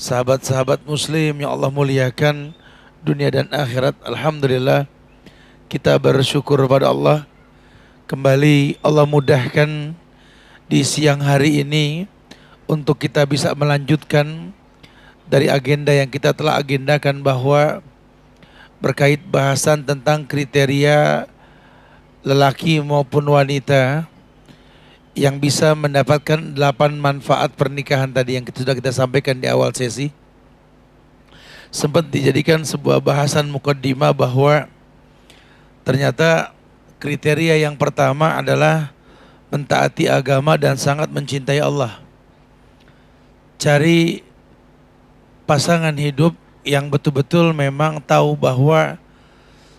sahabat-sahabat muslim yang Allah muliakan dunia dan akhirat. Alhamdulillah kita bersyukur pada Allah. Kembali Allah mudahkan di siang hari ini untuk kita bisa melanjutkan dari agenda yang kita telah agendakan, bahwa berkait bahasan tentang kriteria lelaki maupun wanita yang bisa mendapatkan 8 manfaat pernikahan tadi yang sudah kita sampaikan di awal sesi. Sempat dijadikan sebuah bahasan mukaddimah bahwa ternyata kriteria yang pertama adalah mentaati agama dan sangat mencintai Allah. Cari pasangan hidup yang betul-betul memang tahu bahwa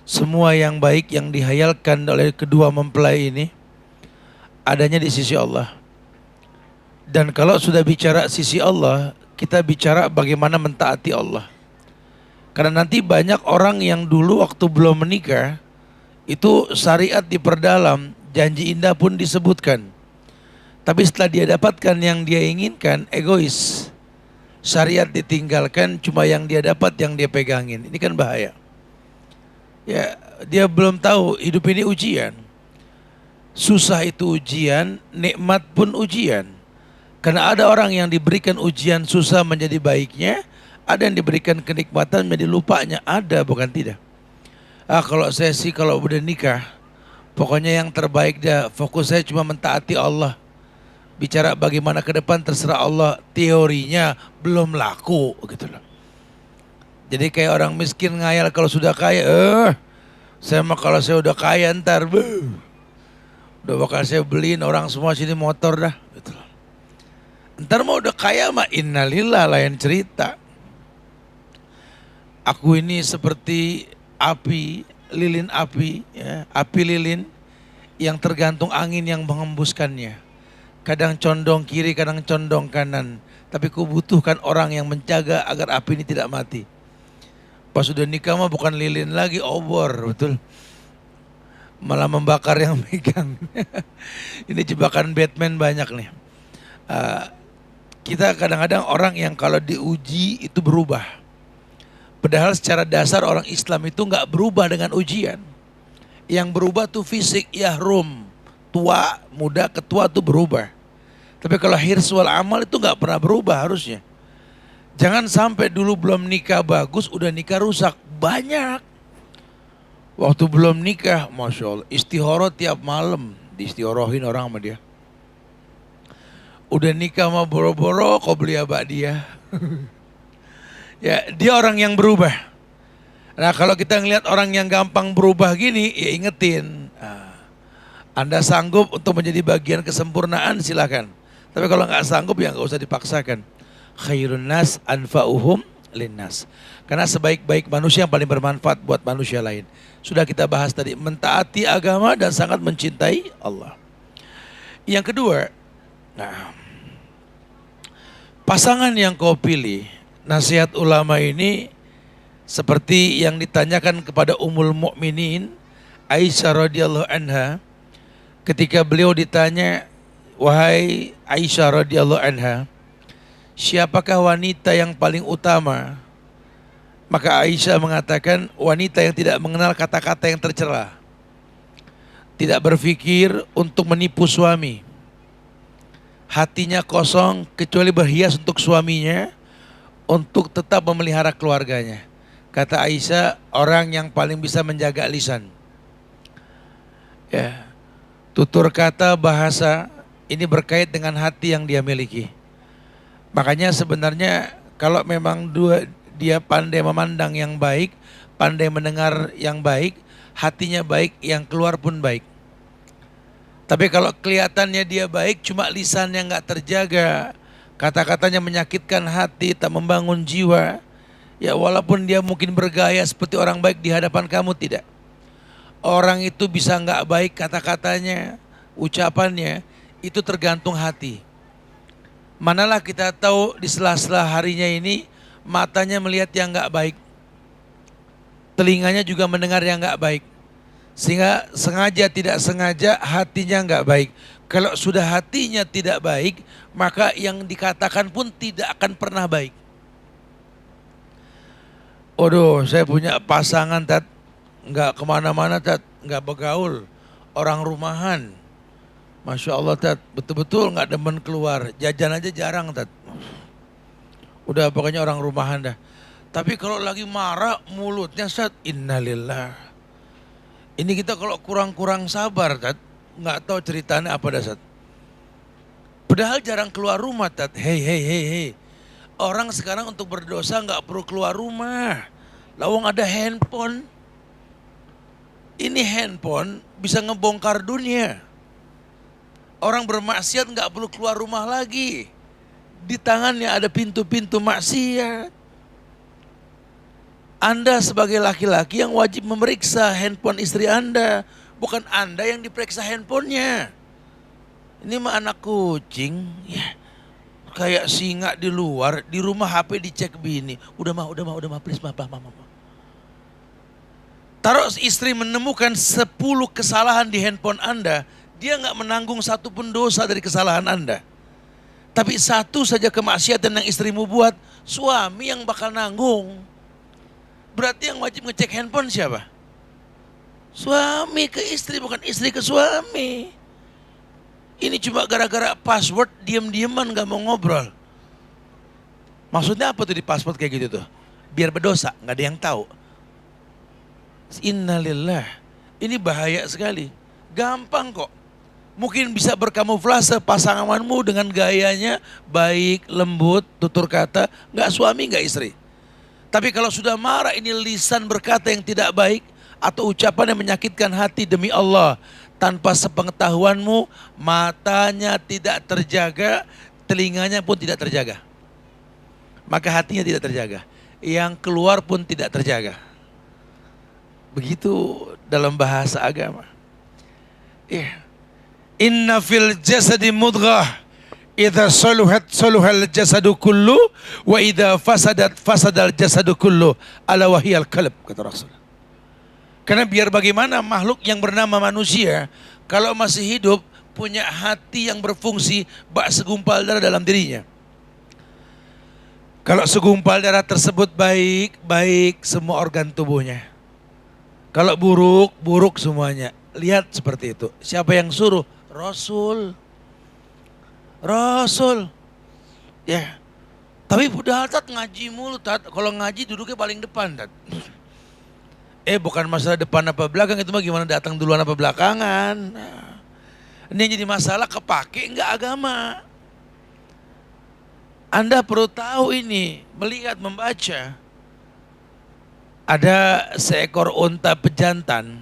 semua yang baik yang dihayalkan oleh kedua mempelai ini adanya di sisi Allah. Dan kalau sudah bicara sisi Allah, kita bicara bagaimana mentaati Allah. Karena nanti banyak orang yang dulu waktu belum menikah itu syariat diperdalam, janji indah pun disebutkan. Tapi setelah dia dapatkan yang dia inginkan, egois. Syariat ditinggalkan, cuma yang dia dapat yang dia pegangin. Ini kan bahaya. Ya, dia belum tahu hidup ini ujian. Susah itu ujian, nikmat pun ujian. Karena ada orang yang diberikan ujian susah menjadi baiknya, ada yang diberikan kenikmatan menjadi lupanya, ada bukan tidak. Kalau saya sih kalau udah nikah, pokoknya yang terbaik dah. Fokus saya cuma mentaati Allah. Bicara bagaimana ke depan terserah Allah. Teorinya belum laku gitu loh. Jadi kayak orang miskin ngayal kalau sudah kaya, saya mah kalau saya udah kaya ntar, udah bakal saya beliin orang semua sini motor dah gitu loh. Ntar mau udah kaya mah innalillah, lain cerita. Aku ini seperti api, lilin api, ya, api lilin yang tergantung angin yang menghembuskannya. Kadang condong kiri, kadang condong kanan. Tapi ku butuhkan orang yang menjaga agar api ini tidak mati. Pas sudah nikah mah bukan lilin lagi, obor, betul. Malah membakar yang megang. Ini jebakan Batman banyak nih. Kita kadang-kadang orang yang kalau diuji itu berubah. Padahal secara dasar orang Islam itu nggak berubah dengan ujian. Yang berubah tuh fisik, yahrum. Tua, muda, ketua tuh berubah. Tapi kalau hirs wal amal itu nggak pernah berubah harusnya. Jangan sampai dulu belum nikah bagus, udah nikah rusak. Banyak. Waktu belum nikah, Masya Allah, istihoroh tiap malam. Diistihorohin orang sama dia. Udah nikah sama boro-boro, kau beli abak dia. Ya, dia orang yang berubah. Nah, kalau kita ngelihat orang yang gampang berubah gini, ya ingetin. Anda sanggup untuk menjadi bagian kesempurnaan, silakan. Tapi kalau nggak sanggup ya nggak usah dipaksakan. Khairun nas anfa'uhum linnas. Karena sebaik-baik manusia yang paling bermanfaat buat manusia lain. Sudah kita bahas tadi, mentaati agama dan sangat mencintai Allah. Yang kedua, pasangan yang kau pilih, nasihat ulama ini seperti yang ditanyakan kepada Ummul Mukminin Aisyah radhiyallahu anha, ketika beliau ditanya, wahai Aisyah radhiyallahu anha, siapakah wanita yang paling utama? Maka Aisyah mengatakan, wanita yang tidak mengenal kata-kata yang tercela, tidak berpikir untuk menipu suami, hatinya kosong kecuali berhias untuk suaminya, untuk tetap memelihara keluarganya. Kata Aisyah, orang yang paling bisa menjaga lisan. Ya, tutur kata, bahasa ini berkait dengan hati yang dia miliki. Makanya sebenarnya kalau memang dia pandai memandang yang baik, pandai mendengar yang baik, hatinya baik, yang keluar pun baik. Tapi kalau kelihatannya dia baik, cuma lisannya nggak terjaga, kata-katanya menyakitkan hati, tak membangun jiwa, ya walaupun dia mungkin bergaya seperti orang baik di hadapan kamu, tidak. Orang itu bisa nggak baik kata-katanya, ucapannya, itu tergantung hati. Manalah kita tahu di sela-sela harinya ini matanya melihat yang nggak baik, telinganya juga mendengar yang nggak baik, sehingga sengaja tidak sengaja hatinya nggak baik. Kalau sudah hatinya tidak baik, maka yang dikatakan pun tidak akan pernah baik. Waduh, saya punya pasangan tat, nggak kemana-mana tat, nggak begaul, orang rumahan. Masya Allah tat, betul-betul nggak demen keluar, jajan aja jarang tat. Udah pokoknya orang rumahan dah. Tapi kalau lagi marah mulutnya tat, innalillah. Ini kita kalau kurang-kurang sabar tat, nggak tahu ceritanya apa dah tat. Padahal jarang keluar rumah tat. Hei hei hei hei. Orang sekarang untuk berdosa nggak perlu keluar rumah. Lawang ada handphone. Ini handphone bisa ngebongkar dunia. Orang bermaksiat nggak perlu keluar rumah lagi. Di tangannya ada pintu-pintu maksiat. Anda sebagai laki-laki yang wajib memeriksa handphone istri Anda. Bukan Anda yang diperiksa handphonenya. Ini mah anak kucing. Ya, kayak singa di luar, di rumah HP dicek bini. Udah mah, please mah. Taruh istri menemukan 10 kesalahan di handphone Anda, dia nggak menanggung satu pun dosa dari kesalahan Anda. Tapi satu saja kemaksiatan yang istrimu buat, suami yang bakal nanggung. Berarti yang wajib ngecek handphone siapa? Suami ke istri, bukan istri ke suami. Ini cuma gara-gara password, diam-diaman gak mau ngobrol. Maksudnya apa tuh di password kayak gitu tuh? Biar berdosa, gak ada yang tahu. Innalillah, ini bahaya sekali. Gampang kok. Mungkin bisa berkamuflase pasanganmu dengan gayanya baik, lembut, tutur kata. Gak suami, gak istri. Tapi kalau sudah marah, ini lisan berkata yang tidak baik atau ucapan yang menyakitkan hati demi Allah. Tanpa sepengetahuanmu, matanya tidak terjaga, telinganya pun tidak terjaga. Maka hatinya tidak terjaga. Yang keluar pun tidak terjaga. Begitu dalam bahasa agama. Inna fil jasadi mudghah. Idza saluhat saluhal jasadu kullu wa idza fasadat fasadal jasadu kullu ala wahiyal qalb, kata Rasul. Karena biar bagaimana makhluk yang bernama manusia kalau masih hidup punya hati yang berfungsi bak segumpal darah dalam dirinya. Kalau segumpal darah tersebut baik, baik semua organ tubuhnya. Kalau buruk, buruk semuanya. Lihat seperti itu. Siapa yang suruh? Rasul. Rasul. Ya. Tapi padahal tat ngaji mulu tat. Kalau ngaji duduknya paling depan tat. Bukan masalah depan apa belakang, itu mah gimana datang duluan apa belakangan. Nah, ini yang jadi masalah kepake enggak agama. Anda perlu tahu ini, melihat, membaca. Ada seekor onta pejantan.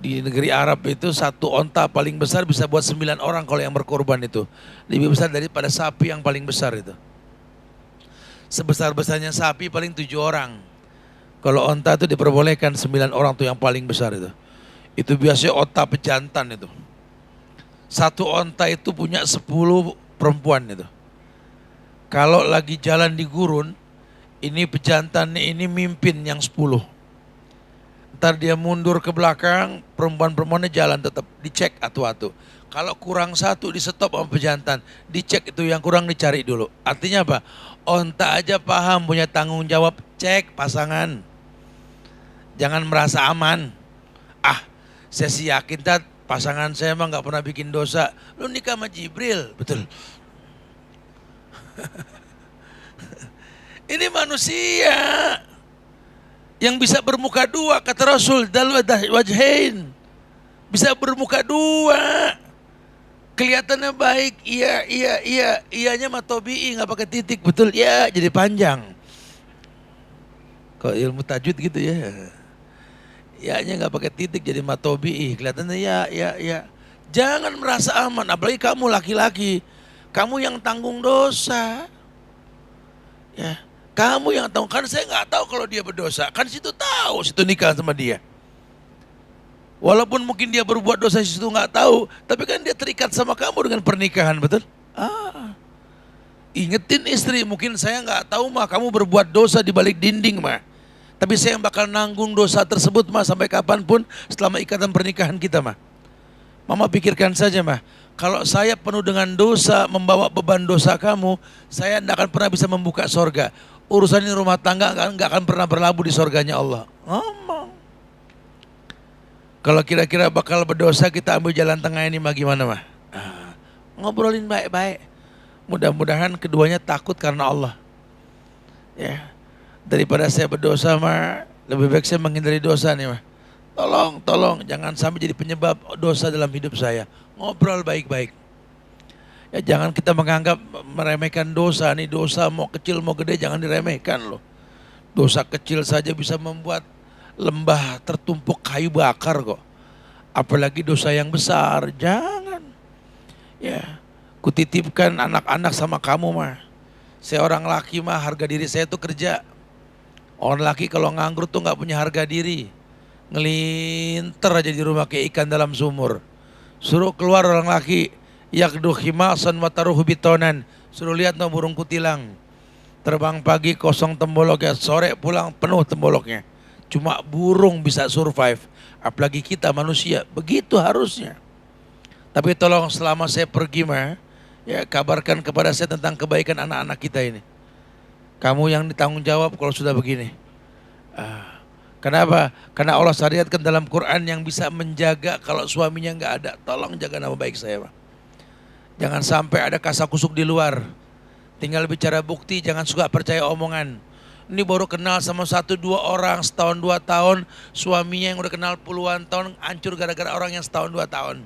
Di negeri Arab itu satu onta paling besar bisa buat 9 orang kalau yang berkorban itu. Lebih besar daripada sapi yang paling besar itu. Sebesar-besarnya sapi paling 7 orang. Kalau onta itu diperbolehkan 9 orang tuh yang paling besar itu. Itu biasanya onta pejantan itu. Satu onta itu punya 10 perempuan itu. Kalau lagi jalan di gurun, ini pejantan ini mimpin yang 10. Ntar dia mundur ke belakang, perempuan-perempuannya jalan tetap, dicek atu-atu. Kalau kurang satu di stop sama pejantan, dicek itu yang kurang dicari dulu. Artinya apa? Onta aja paham punya tanggung jawab, cek pasangan. Jangan merasa aman. Saya sih yakin tat, pasangan saya emang gak pernah bikin dosa. Lu nikah sama Jibril, betul. Ini manusia yang bisa bermuka dua, kata Rasul, dal wajhain. Bisa bermuka dua. Kelihatannya baik, iyanya mah tobi'i, nggak pakai titik, betul ya, jadi panjang. Kok ilmu tajwid gitu ya. Iyanya nggak pakai titik jadi matobi'i, kelihatannya ya. Jangan merasa aman, apalagi kamu laki-laki. Kamu yang tanggung dosa. Ya, kamu yang tahu, kan saya nggak tahu kalau dia berdosa, kan situ tahu, situ nikah sama dia. Walaupun mungkin dia berbuat dosa situ nggak tahu, tapi kan dia terikat sama kamu dengan pernikahan, betul? Ingetin istri, mungkin saya nggak tahu mah kamu berbuat dosa di balik dinding mah, tapi saya yang bakal nanggung dosa tersebut mah sampai kapanpun selama ikatan pernikahan kita mah. Mama pikirkan saja mah, kalau saya penuh dengan dosa, membawa beban dosa kamu, saya tidak akan pernah bisa membuka sorga. Urusan ini rumah tangga nggak akan pernah berlabuh di surganya Allah. Ngomong. Kalau kira-kira bakal berdosa kita ambil jalan tengah ini mah gimana mah? Ngobrolin baik-baik. Mudah-mudahan keduanya takut karena Allah. Ya, daripada saya berdosa mah lebih baik saya menghindari dosa nih mah. Tolong jangan sampai jadi penyebab dosa dalam hidup saya. Ngobrol baik-baik. Ya jangan kita menganggap meremehkan dosa nih, dosa mau kecil mau gede jangan diremehkan loh. Dosa kecil saja bisa membuat lembah tertumpuk kayu bakar kok. Apalagi dosa yang besar, jangan. Ya, kutitipkan anak-anak sama kamu mah. Saya orang laki mah harga diri saya tuh kerja. Orang laki kalau nganggur tuh nggak punya harga diri. Ngelinter aja di rumah kayak ikan dalam sumur. Suruh keluar orang laki, yakdu khimasan wa taruhu bitonan. Suruh lihat no burung kutilang. Terbang pagi kosong temboloknya, sore pulang penuh temboloknya. Cuma burung bisa survive, apalagi kita manusia, begitu harusnya. Tapi tolong selama saya pergi mah, ya kabarkan kepada saya tentang kebaikan anak-anak kita ini. Kamu yang ditanggung jawab kalau sudah begini. Kenapa? Karena Allah syariatkan dalam Quran yang bisa menjaga kalau suaminya nggak ada. Tolong jaga nama baik saya, Pak. Jangan sampai ada kasakusuk di luar. Tinggal bicara bukti, jangan suka percaya omongan. Ini baru kenal sama 1-2 orang setahun 2 tahun, suaminya yang udah kenal puluhan tahun hancur gara-gara orang yang setahun 2 tahun.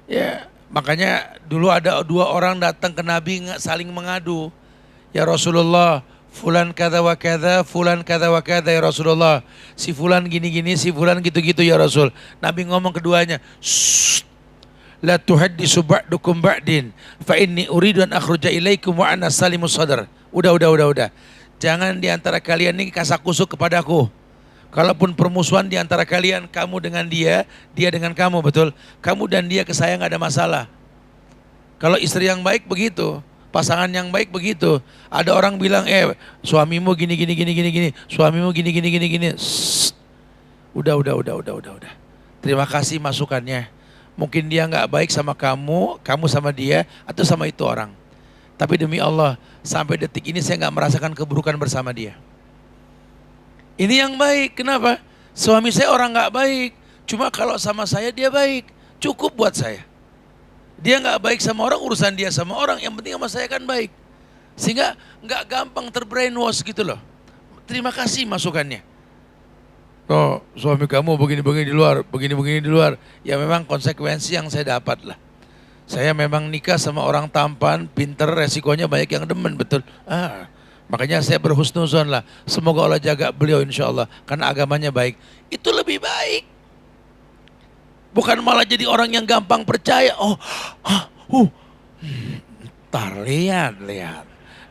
Ya, makanya dulu ada 2 orang datang ke Nabi saling mengadu. Ya Rasulullah, fulan kada wa kada, fulan kada wa kada ya Rasulullah. Si fulan gini-gini, si fulan gitu-gitu ya Rasul. Nabi ngomong keduanya, la tuhaddisu ba'dukum ba'din fa inni uridu an akhruja ilaikum wa ana salimus sadar. Udah. Jangan di antara kalian ini kasakusuk kepadaku. Kalaupun permusuhan di antara kalian, kamu dengan dia, dia dengan kamu, betul. Kamu dan dia ke saya nggak ada masalah. Kalau istri yang baik begitu, pasangan yang baik begitu. Ada orang bilang, suamimu gini, suamimu gini. Udah. Terima kasih masukannya. Mungkin dia nggak baik sama kamu, kamu sama dia, atau sama itu orang. Tapi demi Allah, sampai detik ini saya nggak merasakan keburukan bersama dia. Ini yang baik, kenapa? Suami saya orang nggak baik, cuma kalau sama saya dia baik, cukup buat saya. Dia nggak baik sama orang, urusan dia sama orang, yang penting sama saya kan baik. Sehingga nggak gampang terbrainwash gitu loh. Terima kasih masukannya. Oh, suami kamu begini-begini di luar. Ya memang konsekuensi yang saya dapat lah. Saya memang nikah sama orang tampan, pinter, resikonya banyak yang demen, betul. Makanya saya berhusnuzon lah. Semoga Allah jaga beliau insya Allah. Karena agamanya baik. Itu lebih baik. Bukan malah jadi orang yang gampang percaya. Ntar lihat.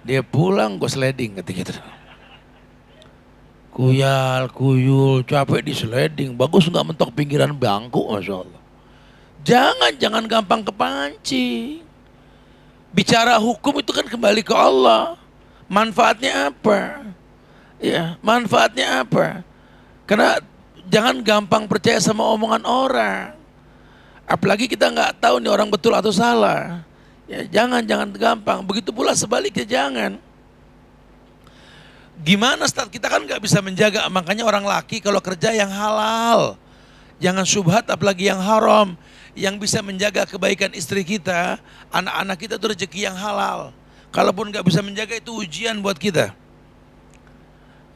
Dia pulang gue sliding gitu. Kuyul, capek di sliding. Bagus gak mentok pinggiran bangku, Masya Allah. Jangan gampang kepancing. Bicara hukum itu kan kembali ke Allah. Manfaatnya apa? Ya, manfaatnya apa? Karena jangan gampang percaya sama omongan orang. Apalagi kita nggak tahu nih orang betul atau salah. Ya, jangan gampang. Begitu pula sebaliknya jangan. Gimana Ustaz? Kita kan nggak bisa menjaga. Makanya orang laki kalau kerja yang halal. Jangan syubhat apalagi yang haram. Yang bisa menjaga kebaikan istri kita, anak-anak kita itu rezeki yang halal. Kalaupun nggak bisa menjaga itu ujian buat kita.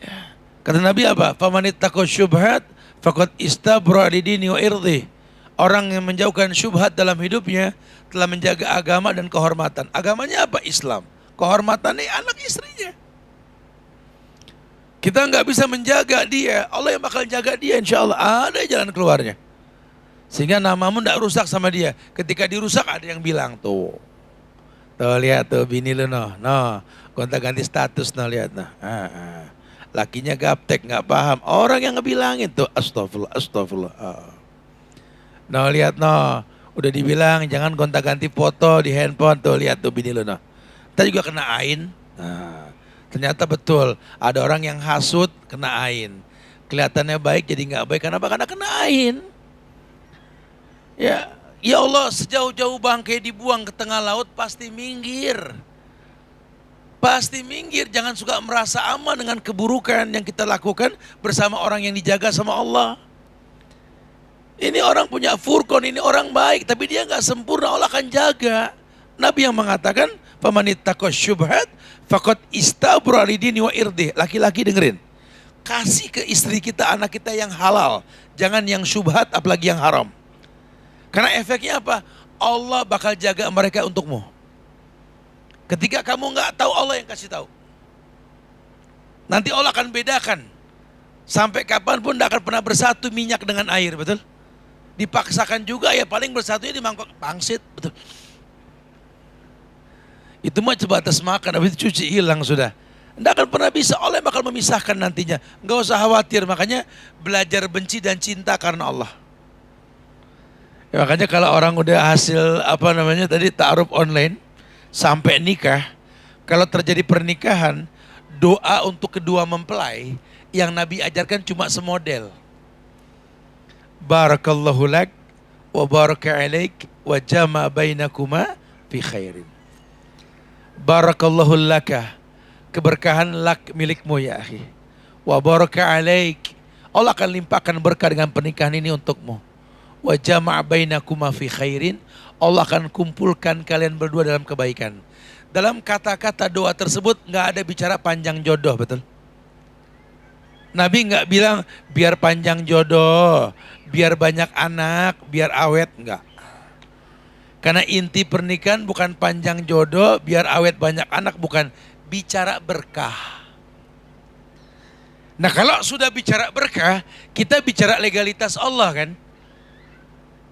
Ya. Kata Nabi apa? Famanit takut syubhat, fakot istabra lidini wa irdi. Orang yang menjauhkan syubhat dalam hidupnya telah menjaga agama dan kehormatan. Agamanya apa? Islam. Kehormatannya anak istrinya. Kita nggak bisa menjaga dia, Allah yang bakal jaga dia insya Allah. Ada jalan keluarnya. Sehingga namamu tidak rusak sama dia. Ketika dirusak ada yang bilang tuh lihat tuh bini lu gonta ganti status lihat lakinya gaptek nggak paham. Orang yang ngebilangin tuh astagfirullah. Lihat udah dibilang jangan gonta ganti foto di handphone tuh lihat tuh bini lu Kita juga kena ain. Ternyata betul ada orang yang hasut kena ain. Kelihatannya baik jadi nggak baik kenapa? Karena kena ain. Ya Allah sejauh-jauh bangkai dibuang ke tengah laut pasti minggir. Pasti minggir, jangan suka merasa aman dengan keburukan yang kita lakukan bersama orang yang dijaga sama Allah. Ini orang punya furqan, ini orang baik, tapi dia nggak sempurna, Allah akan jaga. Nabi yang mengatakan, "Famanittaqas syubhat faqad istabra lidini wa irdi." Laki-laki dengerin. Kasih ke istri kita, anak kita yang halal, jangan yang syubhat apalagi yang haram. Karena efeknya apa? Allah bakal jaga mereka untukmu. Ketika kamu nggak tahu, Allah yang kasih tahu. Nanti Allah akan bedakan. Sampai kapanpun tidak akan pernah bersatu minyak dengan air, betul? Dipaksakan juga ya, paling bersatunya di mangkok pangsit, betul? Itu mah sebatas makan, habis itu cuci hilang sudah. Tidak akan pernah bisa, Allah bakal memisahkan nantinya. Nggak usah khawatir, makanya belajar benci dan cinta karena Allah. Ya, makanya kalau orang udah hasil tadi ta'aruf online sampai nikah, kalau terjadi pernikahan, doa untuk kedua mempelai yang Nabi ajarkan cuma semodel. Barakallahu lak wa baraka alaik wa jama bainakuma fi khairin. Barakallahu laka, keberkahan lak milikmu ya akhi. Wa baraka alaik, Allah akan limpahkan berkah dengan pernikahan ini untukmu. Wa jama' bainakuma fi khairin, Allah akan kumpulkan kalian berdua dalam kebaikan. Dalam kata-kata doa tersebut nggak ada bicara panjang jodoh, betul? Nabi nggak bilang biar panjang jodoh, biar banyak anak, biar awet, enggak. Karena inti pernikahan bukan panjang jodoh, biar awet banyak anak, bukan, bicara berkah. Nah kalau sudah bicara berkah, kita bicara legalitas Allah kan.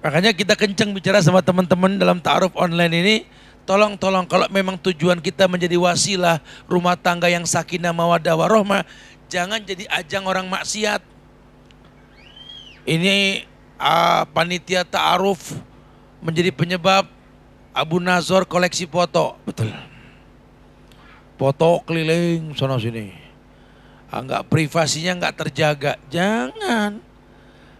Makanya kita kenceng bicara sama teman-teman dalam ta'aruf online ini. Tolong kalau memang tujuan kita menjadi wasilah rumah tangga yang sakinah mawaddah warahmah, jangan jadi ajang orang maksiat. Ini panitia ta'aruf menjadi penyebab Abu Nazor koleksi foto, betul. Foto keliling sana sini, enggak, privasinya enggak terjaga. Jangan,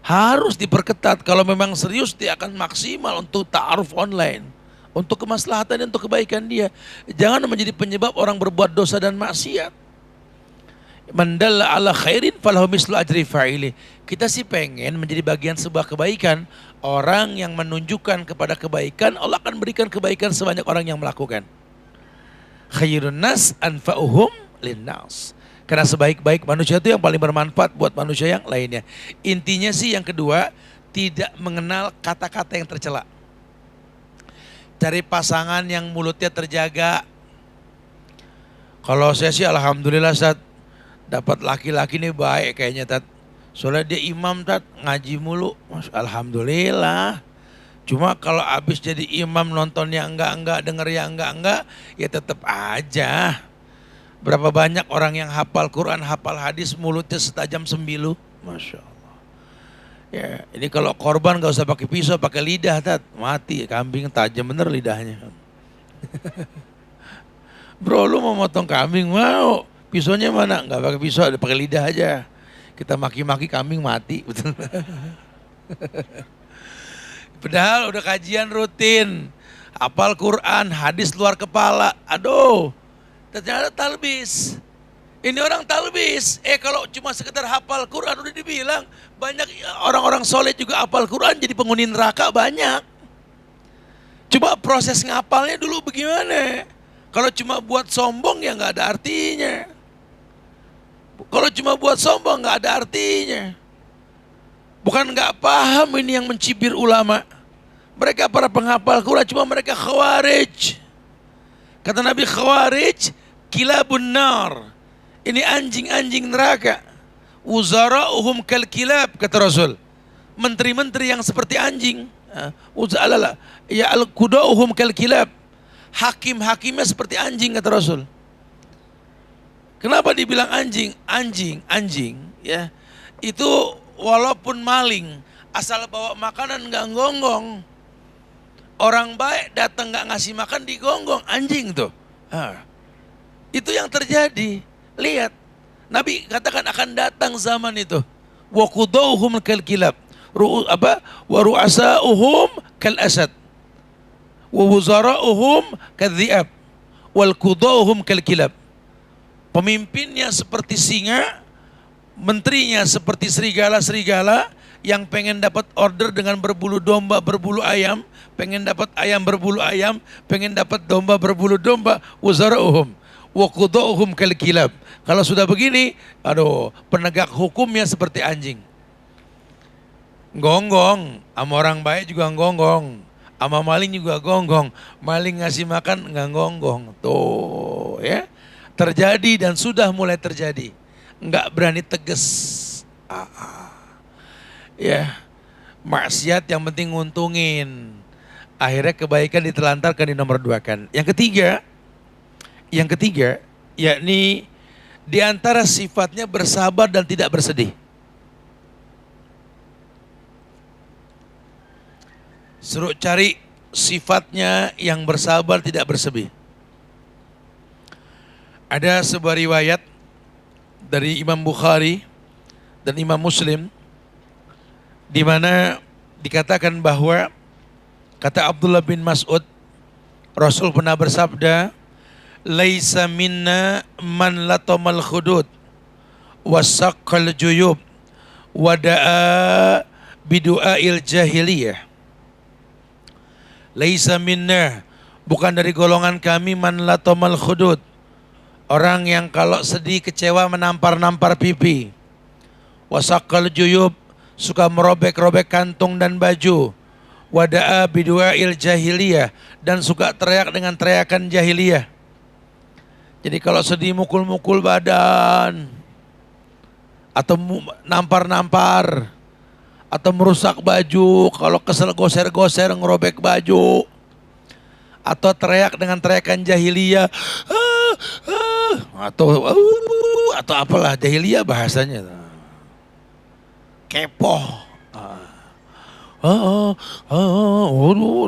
harus diperketat. Kalau memang serius dia akan maksimal untuk ta'aruf online, untuk kemaslahatan dan untuk kebaikan dia. Jangan menjadi penyebab orang berbuat dosa dan maksiat. Man dalla ala khairin falahu mislu ajri fa'ili. Kita sih pengen menjadi bagian sebuah kebaikan. Orang yang menunjukkan kepada kebaikan, Allah akan berikan kebaikan sebanyak orang yang melakukan. Khairun nas anfa'uhum linnas. Karena sebaik-baik manusia itu yang paling bermanfaat buat manusia yang lainnya. Intinya sih yang kedua, tidak mengenal kata-kata yang tercela. Cari pasangan yang mulutnya terjaga. Kalau saya sih alhamdulillah Tat, dapat laki-laki ini baik kayaknya Tat. Soalnya dia imam Tat, ngaji mulu. Alhamdulillah. Cuma kalau habis jadi imam nontonnya enggak, denger ya enggak, ya tetap aja. Berapa banyak orang yang hafal Quran, hafal hadis, mulutnya setajam sembilu. Masya Allah. Ya, ini kalau korban gak usah pakai pisau, pakai lidah Tat. Mati, kambing tajam bener lidahnya. Bro, lu mau motong kambing? Mau. Pisaunya mana? Gak pakai pisau, pakai lidah aja. Kita maki-maki kambing mati, betul. Padahal udah kajian rutin, hafal Quran, hadis luar kepala. Aduh, ternyata talbis. Ini orang talbis. Kalau cuma sekedar hafal Quran udah dibilang banyak orang-orang soleh juga hafal Quran jadi penghuni neraka banyak. Coba proses ngapalnya dulu bagaimana? Kalau cuma buat sombong ya nggak ada artinya. Kalau cuma buat sombong nggak ada artinya. Bukan nggak paham ini yang mencibir ulama. Mereka para penghafal Quran, cuma mereka khawarij. Kata Nabi, khawarij kilabun nar. Ini anjing-anjing neraka. Wuzara'uhum kal kilab, kata Rasul. Menteri-menteri yang seperti anjing. Ya al-quda'uhum kal kilab. Hakim-hakimnya seperti anjing, kata Rasul. Kenapa dibilang anjing? Anjing, ya. Itu walaupun maling, asal bawa makanan nggak gonggong. Orang baik datang nggak ngasih makan digonggong, anjing tuh. Itu yang terjadi. Lihat, Nabi katakan akan datang zaman itu. Wa qudauhum kal kilab, wa ru'asauhum kal asad, wa wuzara'uhum kadh-dhi'ab, wal qudauhum kal kilab. Pemimpinnya seperti singa, menterinya seperti serigala-serigala yang pengen dapat order dengan berbulu domba, berbulu ayam, pengen dapat ayam berbulu ayam, pengen dapat domba berbulu domba, wazara'uhum wa qudauhum kal kilab. Kalau sudah begini, aduh, penegak hukumnya seperti anjing. Gonggong, sama orang baik juga gonggong, sama maling juga gonggong. Maling ngasih makan nggak gonggong. Tuh ya, terjadi dan sudah mulai terjadi. Nggak berani tegas. Ya, maksiat yang penting nguntungin. Akhirnya kebaikan ditelantarkan di nomor 2 kan. Yang ketiga, yakni di antara sifatnya bersabar dan tidak bersedih. Suruh cari sifatnya yang bersabar tidak bersedih. Ada sebuah riwayat dari Imam Bukhari dan Imam Muslim di mana dikatakan bahwa kata Abdullah bin Mas'ud, Rasul pernah bersabda, "Laisa minna man latamal khudud wasaqqal juyub wada'a bidu'ail jahiliyah." Laisa minna, bukan dari golongan kami, man latamal khudud, orang yang kalau sedih kecewa menampar-nampar pipi, wasaqqal juyub, suka merobek-robek kantung dan baju, wada'a bidu'ail jahiliyah, dan suka teriak dengan teriakan jahiliyah. Jadi kalau sedih mukul-mukul badan, atau nampar-nampar, atau merusak baju, kalau kesel goser-goser ngerobek baju, atau teriak dengan teriakan jahiliyah, atau apalah jahiliyah bahasanya, kepoh,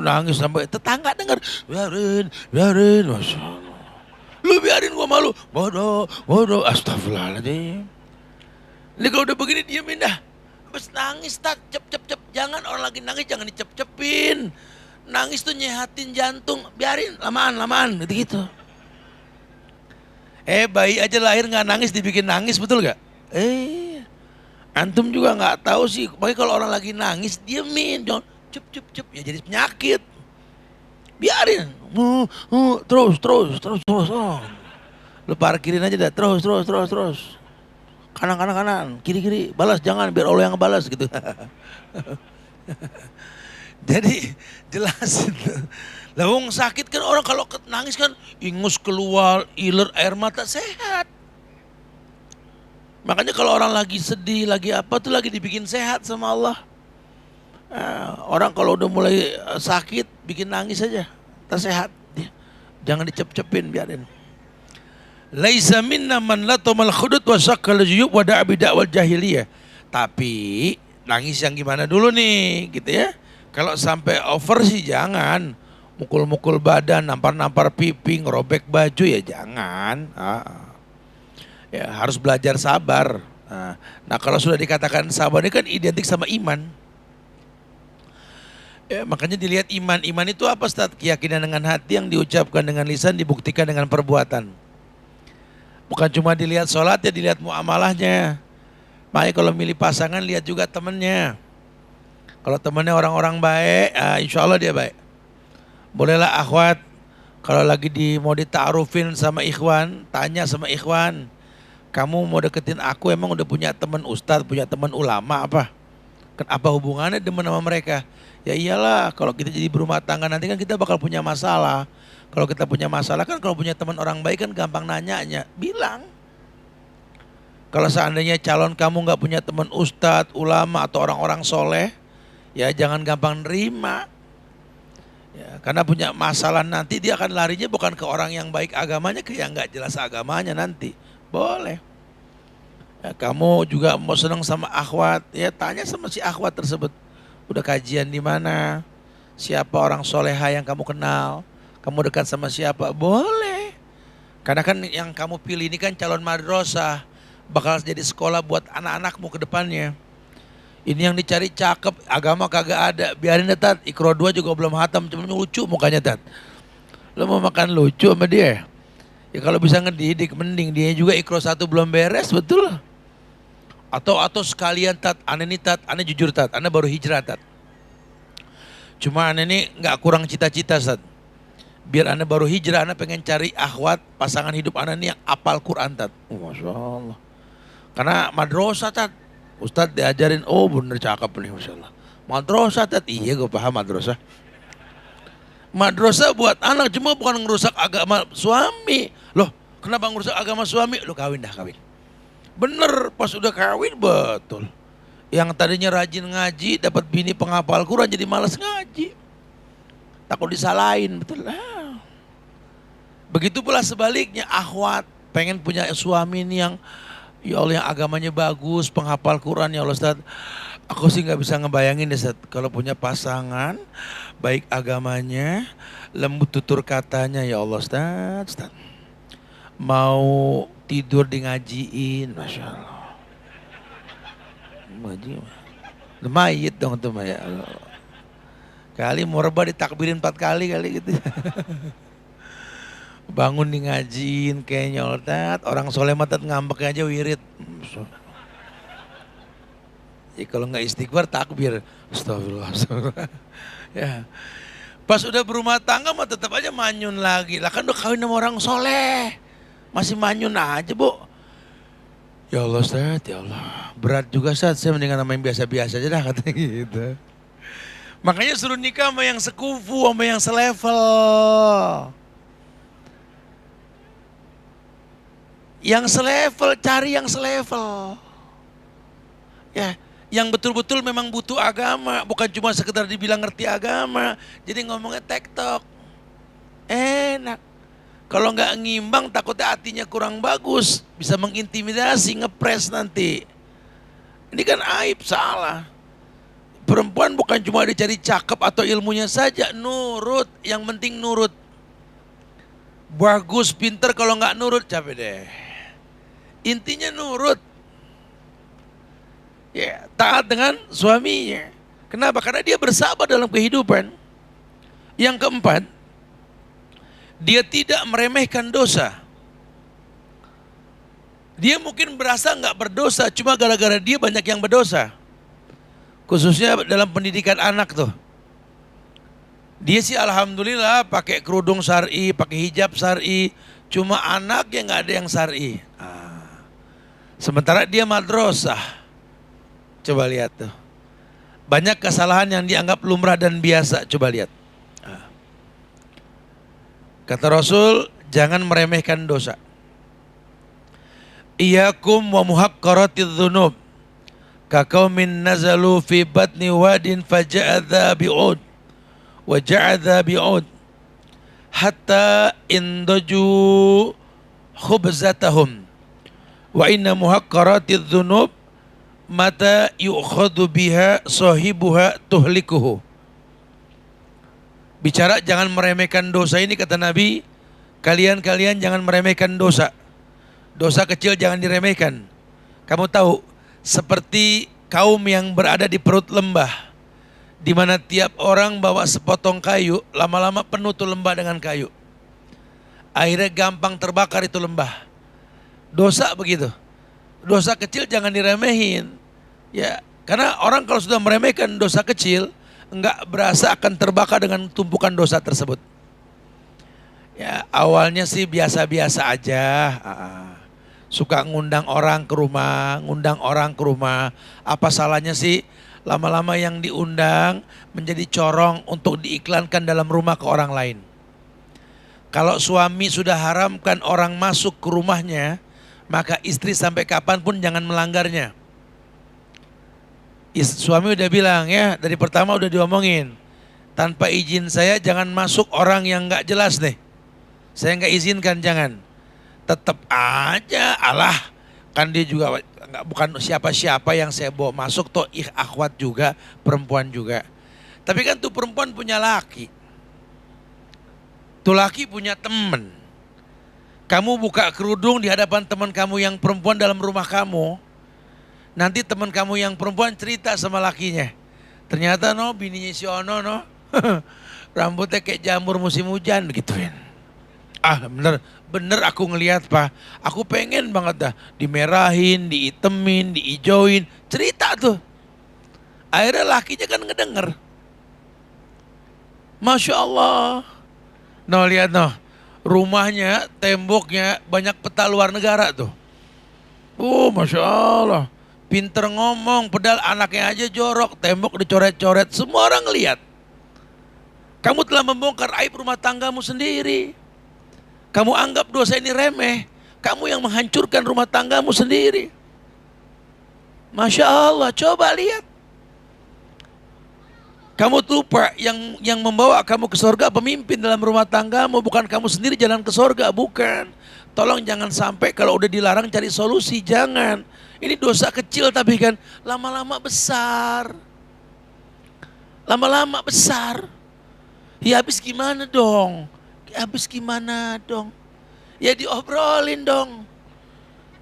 nangis sampai tetangga dengar, biarin, Masya Allah. Lu biarin gua malu, bodoh, astagfirullahaladzim. Ini kalau udah begini diamin dah. Habis nangis tak, cep. Jangan, orang lagi nangis jangan dicep-cepin. Nangis tuh nyehatin jantung, biarin lamaan gitu. Bayi aja lahir nggak nangis dibikin nangis, betul gak? Antum juga nggak tahu sih. Makanya kalau orang lagi nangis diemin, jangan cep, ya jadi penyakit. Biarin, terus. Lu parkirin aja dah, terus. Kanan, kiri, balas jangan, biar Allah yang balas gitu. Jadi jelas itu. Lah wong sakit kan, orang kalau nangis kan ingus keluar, iler air mata, sehat. Makanya kalau orang lagi sedih, lagi apa tuh lagi dibikin sehat sama Allah. Orang kalau udah mulai sakit bikin nangis aja, tersehat. Jangan dicep-cepin, biarin. Laisa minna man latamal khudud wa saqqal juyub wa da'a bid'awal jahiliyah. Tapi nangis yang gimana dulu nih gitu ya. Kalau sampai over sih jangan. Mukul-mukul badan, nampar-nampar pipi, ngerobek baju ya jangan. Ya harus belajar sabar. Nah kalau sudah dikatakan sabar ini kan identik sama iman. Ya, makanya dilihat iman. Iman itu apa, Ustaz? Keyakinan dengan hati yang diucapkan dengan lisan, dibuktikan dengan perbuatan. Bukan cuma dilihat sholat ya, dilihat muamalahnya. Makanya kalau milih pasangan lihat juga temennya. Kalau temennya orang-orang baik, insya Allah dia baik. Bolehlah akhwat, kalau lagi mau dita'arufin sama ikhwan, tanya sama ikhwan, kamu mau deketin aku emang udah punya teman ustadz, punya teman ulama apa? Apa hubungannya demen sama mereka? Ya iyalah, kalau kita jadi berumah tangga nanti kan kita bakal punya masalah. Kalau kita punya masalah kan, kalau punya teman orang baik kan gampang nanyanya, bilang. Kalau seandainya calon kamu nggak punya teman ustadz, ulama atau orang-orang soleh, ya jangan gampang nerima. Ya, karena punya masalah nanti dia akan larinya bukan ke orang yang baik agamanya, ke yang nggak jelas agamanya nanti. Boleh. Ya, kamu juga mau senang sama akhwat, ya tanya sama si akhwat tersebut. Udah kajian di mana? Siapa orang soleha yang kamu kenal? Kamu dekat sama siapa? Boleh. Karena kan yang kamu pilih ini kan calon madrasah, bakal jadi sekolah buat anak-anakmu ke depannya. Ini yang dicari cakep, agama kagak ada. Biarin deh Tat, Iqra 2 juga belum hatam, cuma lucu mukanya Tat. Lo mau makan lucu sama dia? Ya kalau bisa ngedidik mending dia juga ikro satu belum beres betul. Atau sekalian tat, ane nih tat, ane jujur tat, ane baru hijrah tat. Cuma ane ini nggak kurang cita-cita tat. Biar ane baru hijrah, ane pengen cari akhwat pasangan hidup ane ini yang apal Quran tat. Masya Allah. Karena madrasah tat, Ustadz diajarin, oh bener cakep nih Masya Allah. Madrasah tat, iya gue paham madrasah. Madrasah buat anak cuma bukan ngerusak agama suami. Loh kenapa ngerusak agama suami? Lo kawin dah kawin. Bener pas udah kawin betul. Yang tadinya rajin ngaji dapat bini penghafal Quran jadi malas ngaji. Takut disalahin betul lah. Begitu pula sebaliknya akhwat pengen punya suami ini yang ya Allah yang agamanya bagus, penghafal Quran ya Allah Ustaz. Aku sih nggak bisa ngebayangin deh Ustaz kalau punya pasangan baik agamanya, lembut tutur katanya ya Allah Ustaz. Mau tidur di ngajiin, Masya Allah. Ngaji, mayit dong tuh ya Allah. Kali morba ditakbirin 4 kali gitu. Bangun di ngajiin kayaknya Allah. Orang soleh matat ngambek aja wirid. Ya kalau nggak istighfar takbir. Astagfirullah. Ya. Pas udah berumah tangga mah tetap aja manyun lagi. Lah kan udah kawin sama orang soleh. Masih manyun aja bu. Ya Allah Ustaz, ya Allah. Berat juga Ustaz, saya mendingan sama yang biasa-biasa aja dah katanya gitu. Makanya suruh nikah sama yang sekufu, sama yang selevel. Yang selevel, cari yang selevel. Ya, yang betul-betul memang butuh agama. Bukan cuma sekedar dibilang ngerti agama. Jadi ngomongnya tektok. Enak. Kalau nggak ngimbang takutnya hatinya kurang bagus, bisa mengintimidasi, ngepres nanti. Ini kan aib, salah. Perempuan bukan cuma dicari cakep atau ilmunya saja, nurut. Yang penting nurut. Bagus, pinter, kalau nggak nurut capek deh. Intinya nurut. Ya, taat dengan suaminya. Kenapa? Karena dia bersabar dalam kehidupan. Yang keempat, dia tidak meremehkan dosa. Dia mungkin berasa nggak berdosa, cuma gara-gara dia banyak yang berdosa. Khususnya dalam pendidikan anak tuh. Dia sih alhamdulillah pakai kerudung syar'i, pakai hijab syar'i, cuma anaknya nggak ada yang syar'i. Sementara dia madrasah. Coba lihat tuh. Banyak kesalahan yang dianggap lumrah dan biasa, coba lihat. Kata Rasul, jangan meremehkan dosa. Iyakum wa muhaqqaratidz dzunub. Kaqaumin nazalu fi batni wadin faja'adza bi'ud wa ja'adza bi'ud hatta indaju khubzatahum wa inna muhaqqaratidz dzunub mata yu'khadhu biha sahibuha tuhlikuhu. Bicara jangan meremehkan dosa ini kata Nabi, kalian jangan meremehkan dosa. Dosa kecil jangan diremehkan. Kamu tahu seperti kaum yang berada di perut lembah, di mana tiap orang bawa sepotong kayu, lama-lama penuh tuh lembah dengan kayu. Akhirnya gampang terbakar itu lembah. Dosa begitu. Dosa kecil jangan diremehin. Ya, karena orang kalau sudah meremehkan dosa kecil, enggak berasa akan terbakar dengan tumpukan dosa tersebut. Ya awalnya sih biasa-biasa aja. Suka ngundang orang ke rumah. Apa salahnya sih lama-lama yang diundang menjadi corong untuk diiklankan dalam rumah ke orang lain. Kalau suami sudah haramkan orang masuk ke rumahnya, maka istri sampai kapanpun jangan melanggarnya. Suami udah bilang ya, dari pertama udah diomongin, tanpa izin saya jangan masuk orang yang nggak jelas nih. Saya nggak izinkan, jangan. Tetap aja, alah, kan dia juga bukan siapa-siapa yang saya bawa masuk, toh akhwat juga, perempuan juga. Tapi kan tuh perempuan punya laki, tuh laki punya temen. Kamu buka kerudung di hadapan teman kamu yang perempuan dalam rumah kamu. Nanti teman kamu yang perempuan cerita sama lakinya. Ternyata bininya si Ono rambutnya kayak jamur musim hujan gituin. Ah bener, bener aku ngelihat Pak. Aku pengen banget dah dimerahin, diitemin, diijoin. Cerita tuh. Akhirnya lakinya kan ngedenger. Masya Allah. Noh lihat noh. Rumahnya, temboknya banyak peta luar negara tuh. Masya Allah. Pinter ngomong, pedal anaknya aja jorok. Tembok dicoret-coret, semua orang ngeliat. Kamu telah membongkar aib rumah tanggamu sendiri. Kamu anggap dosa ini remeh. Kamu yang menghancurkan rumah tanggamu sendiri. Masya Allah, coba lihat. Kamu lupa yang membawa kamu ke surga pemimpin dalam rumah tanggamu, bukan kamu sendiri jalan ke surga, bukan. Tolong jangan sampai kalau udah dilarang cari solusi, jangan. Ini dosa kecil tapi kan lama-lama besar. Lama-lama besar. Ya habis gimana dong? Habis gimana dong? Ya diobrolin dong.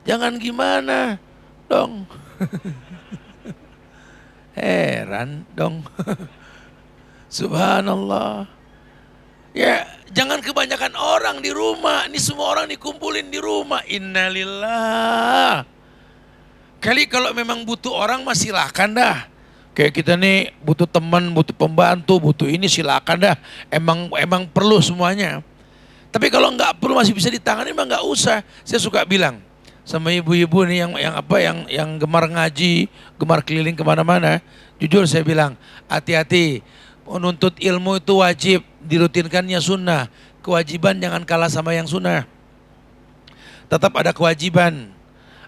Jangan gimana dong. Heran dong. Subhanallah. Ya, jangan kebanyakan orang di rumah. Ini semua orang dikumpulin di rumah. Innalillah. Kali kalau memang butuh orang mah silakan dah. Kayak kita nih butuh teman, butuh pembantu, butuh ini silakan dah. Emang perlu semuanya. Tapi kalau nggak perlu masih bisa ditangani mah nggak usah. Saya suka bilang sama ibu-ibu nih yang gemar ngaji, gemar keliling kemana-mana. Jujur saya bilang, hati-hati. Menuntut ilmu itu wajib, dirutinkannya sunnah. Kewajiban jangan kalah sama yang sunnah. Tetap ada kewajiban.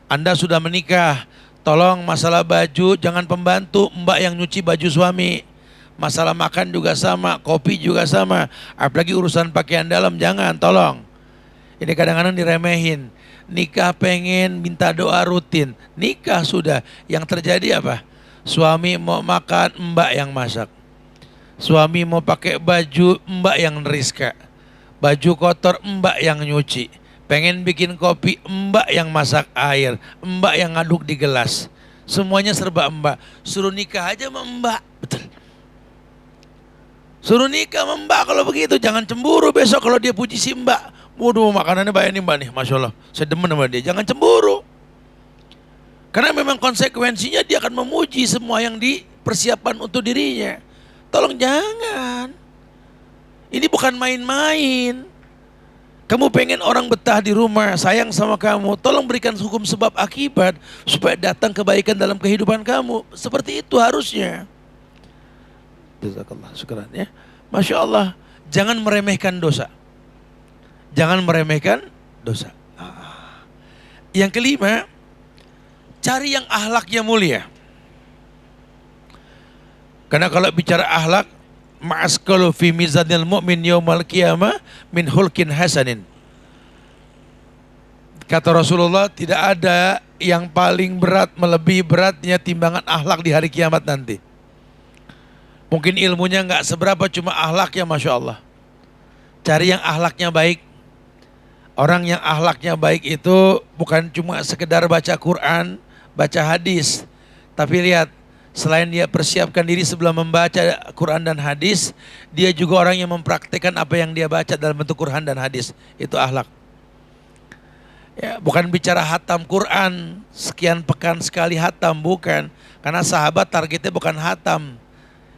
Anda sudah menikah, tolong masalah baju jangan pembantu, mbak yang nyuci baju suami. Masalah makan juga sama, kopi juga sama. Apalagi urusan pakaian dalam jangan, tolong. Ini kadang-kadang diremehin. Nikah pengen minta doa rutin. Nikah sudah, yang terjadi apa? Suami mau makan, mbak yang masak. Suami mau pakai baju, mbak yang neriska. Baju kotor, mbak yang nyuci. Pengen bikin kopi, mbak yang masak air. Mbak yang ngaduk di gelas. Semuanya serba mbak. Suruh nikah aja sama mbak. Betul. Suruh nikah sama mbak kalau begitu. Jangan cemburu besok kalau dia puji si mbak. Waduh makanannya banyak nih mbak nih. Masya Allah. Saya demen sama dia. Jangan cemburu. Karena memang konsekuensinya dia akan memuji semua yang dipersiapkan untuk dirinya. Tolong jangan. Ini bukan main-main. Kamu pengen orang betah di rumah, sayang sama kamu, tolong berikan hukum sebab akibat supaya datang kebaikan dalam kehidupan kamu. Seperti itu harusnya. Jazakallah, syukran ya. Masya Allah, jangan meremehkan dosa. Jangan meremehkan dosa. Yang kelima, cari yang akhlaknya mulia. Karena kalau bicara akhlak, ma'askalu fi mizanil mu'min yaumal qiyamah min hulkin hasanin. Kata Rasulullah, tidak ada yang paling berat melebihi beratnya timbangan akhlak di hari kiamat nanti. Mungkin ilmunya nggak seberapa, cuma akhlaknya Masya Allah. Cari yang akhlaknya baik. Orang yang akhlaknya baik itu bukan cuma sekedar baca Quran, baca hadis. Tapi lihat, selain dia persiapkan diri sebelum membaca Quran dan hadis, dia juga orang yang mempraktikkan apa yang dia baca dalam bentuk Quran dan hadis. Itu akhlak. Ya, bukan bicara hatam Quran, sekian pekan sekali hatam, bukan. Karena sahabat targetnya bukan hatam.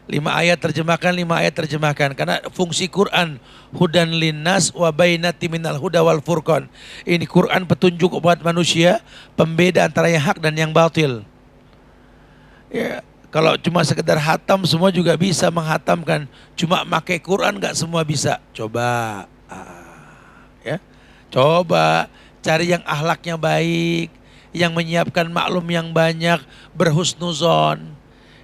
5 ayat terjemahkan, 5 ayat terjemahkan. Karena fungsi Quran, hudan linnas wa bainati minal huda wal furqan. Ini Quran petunjuk buat manusia, pembeda antara yang hak dan yang batil. Ya, kalau cuma sekedar hatam semua juga bisa menghatamkan. Cuma pakai Quran nggak semua bisa. Coba, ya, coba cari yang akhlaknya baik, yang menyiapkan maklum yang banyak, berhusnuzon.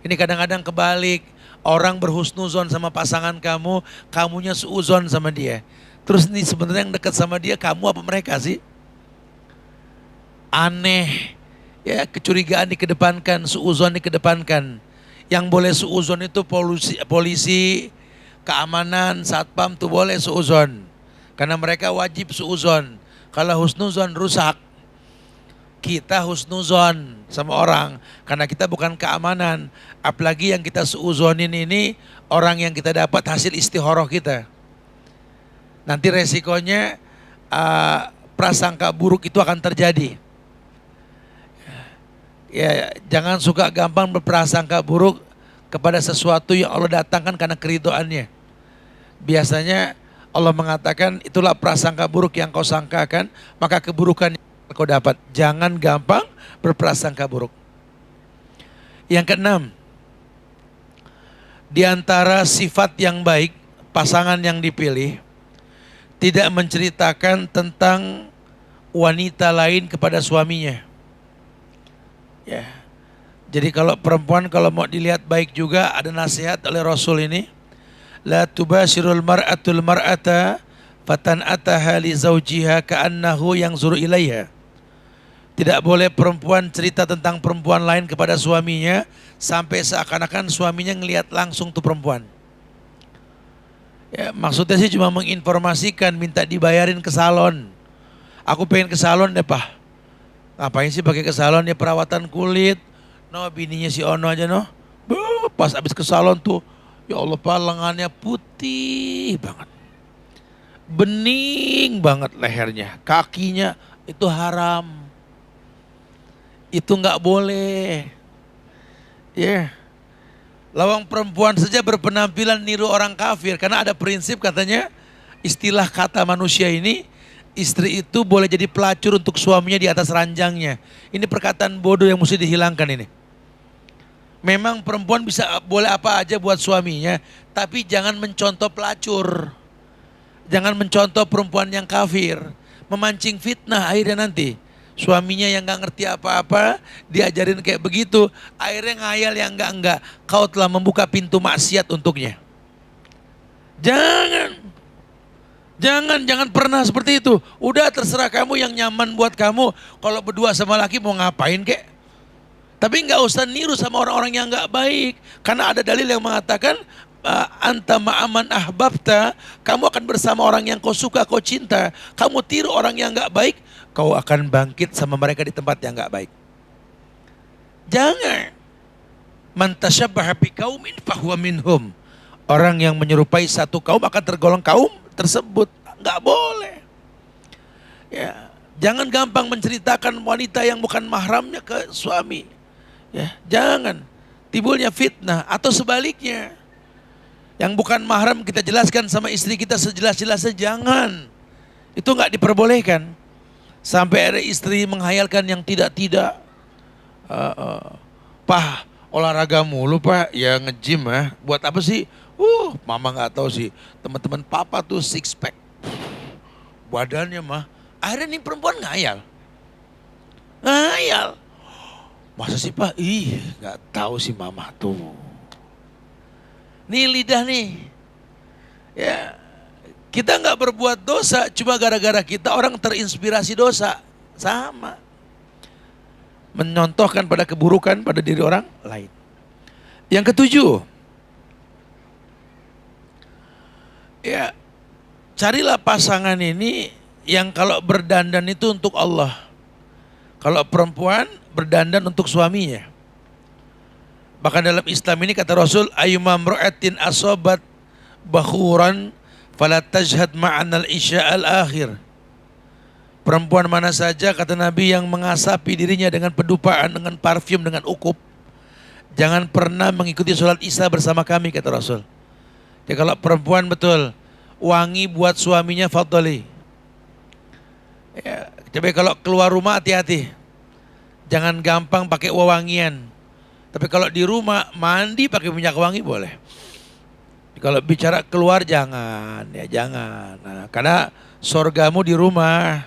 Ini kadang-kadang kebalik. Orang berhusnuzon sama pasangan kamu, kamunya suuzon sama dia. Terus nih sebenarnya yang dekat sama dia kamu apa mereka sih? Aneh. Ya, kecurigaan dikedepankan, suuzon dikedepankan. Yang boleh suuzon itu polisi, keamanan, satpam tuh boleh suuzon. Karena mereka wajib suuzon. Kalau husnuzon rusak. Kita husnuzon sama orang. Karena kita bukan keamanan. Apalagi yang kita suuzonin ini orang yang kita dapat hasil istihoroh kita. Nanti resikonya prasangka buruk itu akan terjadi. Ya, jangan suka gampang berprasangka buruk kepada sesuatu yang Allah datangkan karena keridhoannya. Biasanya Allah mengatakan itulah prasangka buruk yang kau sangkakan, maka keburukan yang kau dapat. Jangan gampang berprasangka buruk. Yang keenam, di antara sifat yang baik pasangan yang dipilih, tidak menceritakan tentang wanita lain kepada suaminya. Ya. Jadi kalau perempuan kalau mau dilihat baik juga ada nasihat oleh Rasul ini. La tubashirul mar'atul mar'ata fatan'ataha li zawjiha ka'annahu yanzuru ilaiha. Tidak boleh perempuan cerita tentang perempuan lain kepada suaminya sampai seakan-akan suaminya ngelihat langsung tuh perempuan. Ya, maksudnya sih cuma menginformasikan, minta dibayarin ke salon. Aku pengen ke salon deh, Pak. Ngapain sih pakai ke salon, ya perawatan kulit. No, bininya si Ono aja no. Pas abis ke salon tuh, ya Allah Pak, lengannya putih banget. Bening banget lehernya, kakinya itu haram. Itu nggak boleh. Ya. Lawang perempuan saja berpenampilan niru orang kafir karena ada prinsip katanya istilah kata manusia ini. Istri itu boleh jadi pelacur untuk suaminya di atas ranjangnya. Ini perkataan bodoh yang mesti dihilangkan ini. Memang perempuan bisa boleh apa aja buat suaminya, tapi jangan mencontoh pelacur. Jangan mencontoh perempuan yang kafir. Memancing fitnah akhirnya nanti. Suaminya yang gak ngerti apa-apa, diajarin kayak begitu, akhirnya ngayal yang enggak. Kau telah membuka pintu maksiat untuknya. Jangan pernah seperti itu. Udah terserah kamu yang nyaman buat kamu. Kalau berdua sama laki mau ngapain kek. Tapi nggak usah niru sama orang-orang yang nggak baik. Karena ada dalil yang mengatakan anta ma'aman ahbabta, kamu akan bersama orang yang kau suka, kau cinta. Kamu tiru orang yang nggak baik, kau akan bangkit sama mereka di tempat yang nggak baik. Jangan. Man tasyabbaha biqaumin fahuwa minhum. Orang yang menyerupai satu kaum akan tergolong kaum tersebut. Nggak boleh. Ya, jangan gampang menceritakan wanita yang bukan mahramnya ke suami. Ya, jangan. Timbulnya fitnah atau sebaliknya. Yang bukan mahram kita jelaskan sama istri kita sejelas-jelasnya, jangan. Itu nggak diperbolehkan. Sampai ada istri menghayalkan yang tidak-tidak. Pak, olahraga mulu Pak, ya nge-gym ya. Buat apa sih? Mama nggak tahu sih. Teman-teman papa tuh six pack. Badannya mah. Akhirnya nih perempuan ngayal. Masa sih Pak? Nggak tahu sih mama tuh. Nih lidah nih. Ya, kita nggak berbuat dosa, cuma gara-gara kita orang terinspirasi dosa. Sama. Menyontohkan pada keburukan pada diri orang lain. Yang ketujuh. Ya, carilah pasangan ini yang kalau berdandan itu untuk Allah. Kalau perempuan berdandan untuk suaminya. Bahkan dalam Islam ini kata Rasul, ayyuma imra'atin asabat bakhuran fala tajhad ma'anal isya'al akhir. Perempuan mana saja kata Nabi yang mengasapi dirinya dengan pedupaan, dengan parfum, dengan ukup, jangan pernah mengikuti sholat isya bersama kami kata Rasul. Ya kalau perempuan betul wangi buat suaminya fadhali. Ya, coba kalau keluar rumah hati-hati. Jangan gampang pakai wewangian. Tapi kalau di rumah mandi pakai minyak wangi boleh. Kalau bicara keluar jangan, ya jangan. Nah, karena sorgamu di rumah.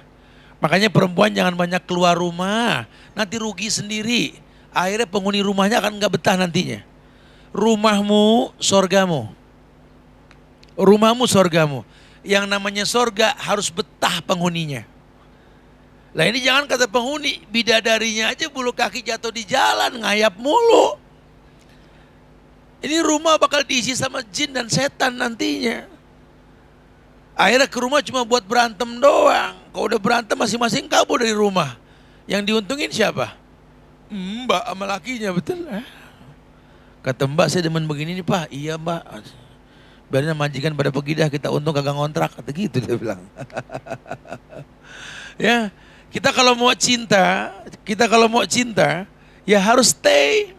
Makanya perempuan jangan banyak keluar rumah. Nanti rugi sendiri. Akhirnya penghuni rumahnya akan nggak betah nantinya. Rumahmu sorgamu. Rumahmu sorgamu. Yang namanya sorga harus betah penghuninya. Lah ini jangan kata penghuni, bidadarinya aja bulu kaki jatuh di jalan, ngayap mulu. Ini rumah bakal diisi sama jin dan setan nantinya. Akhirnya ke rumah cuma buat berantem doang. Kalau udah berantem masing-masing kabur dari rumah. Yang diuntungin siapa? Mbak sama lakinya, betul. Kata mbak saya demen begini nih Pak. Iya mbak. Biarnya majikan pada pergi dah, kita untung kagak ngontrak, kata gitu dia bilang. Ya, kita kalau mau cinta, ya harus stay,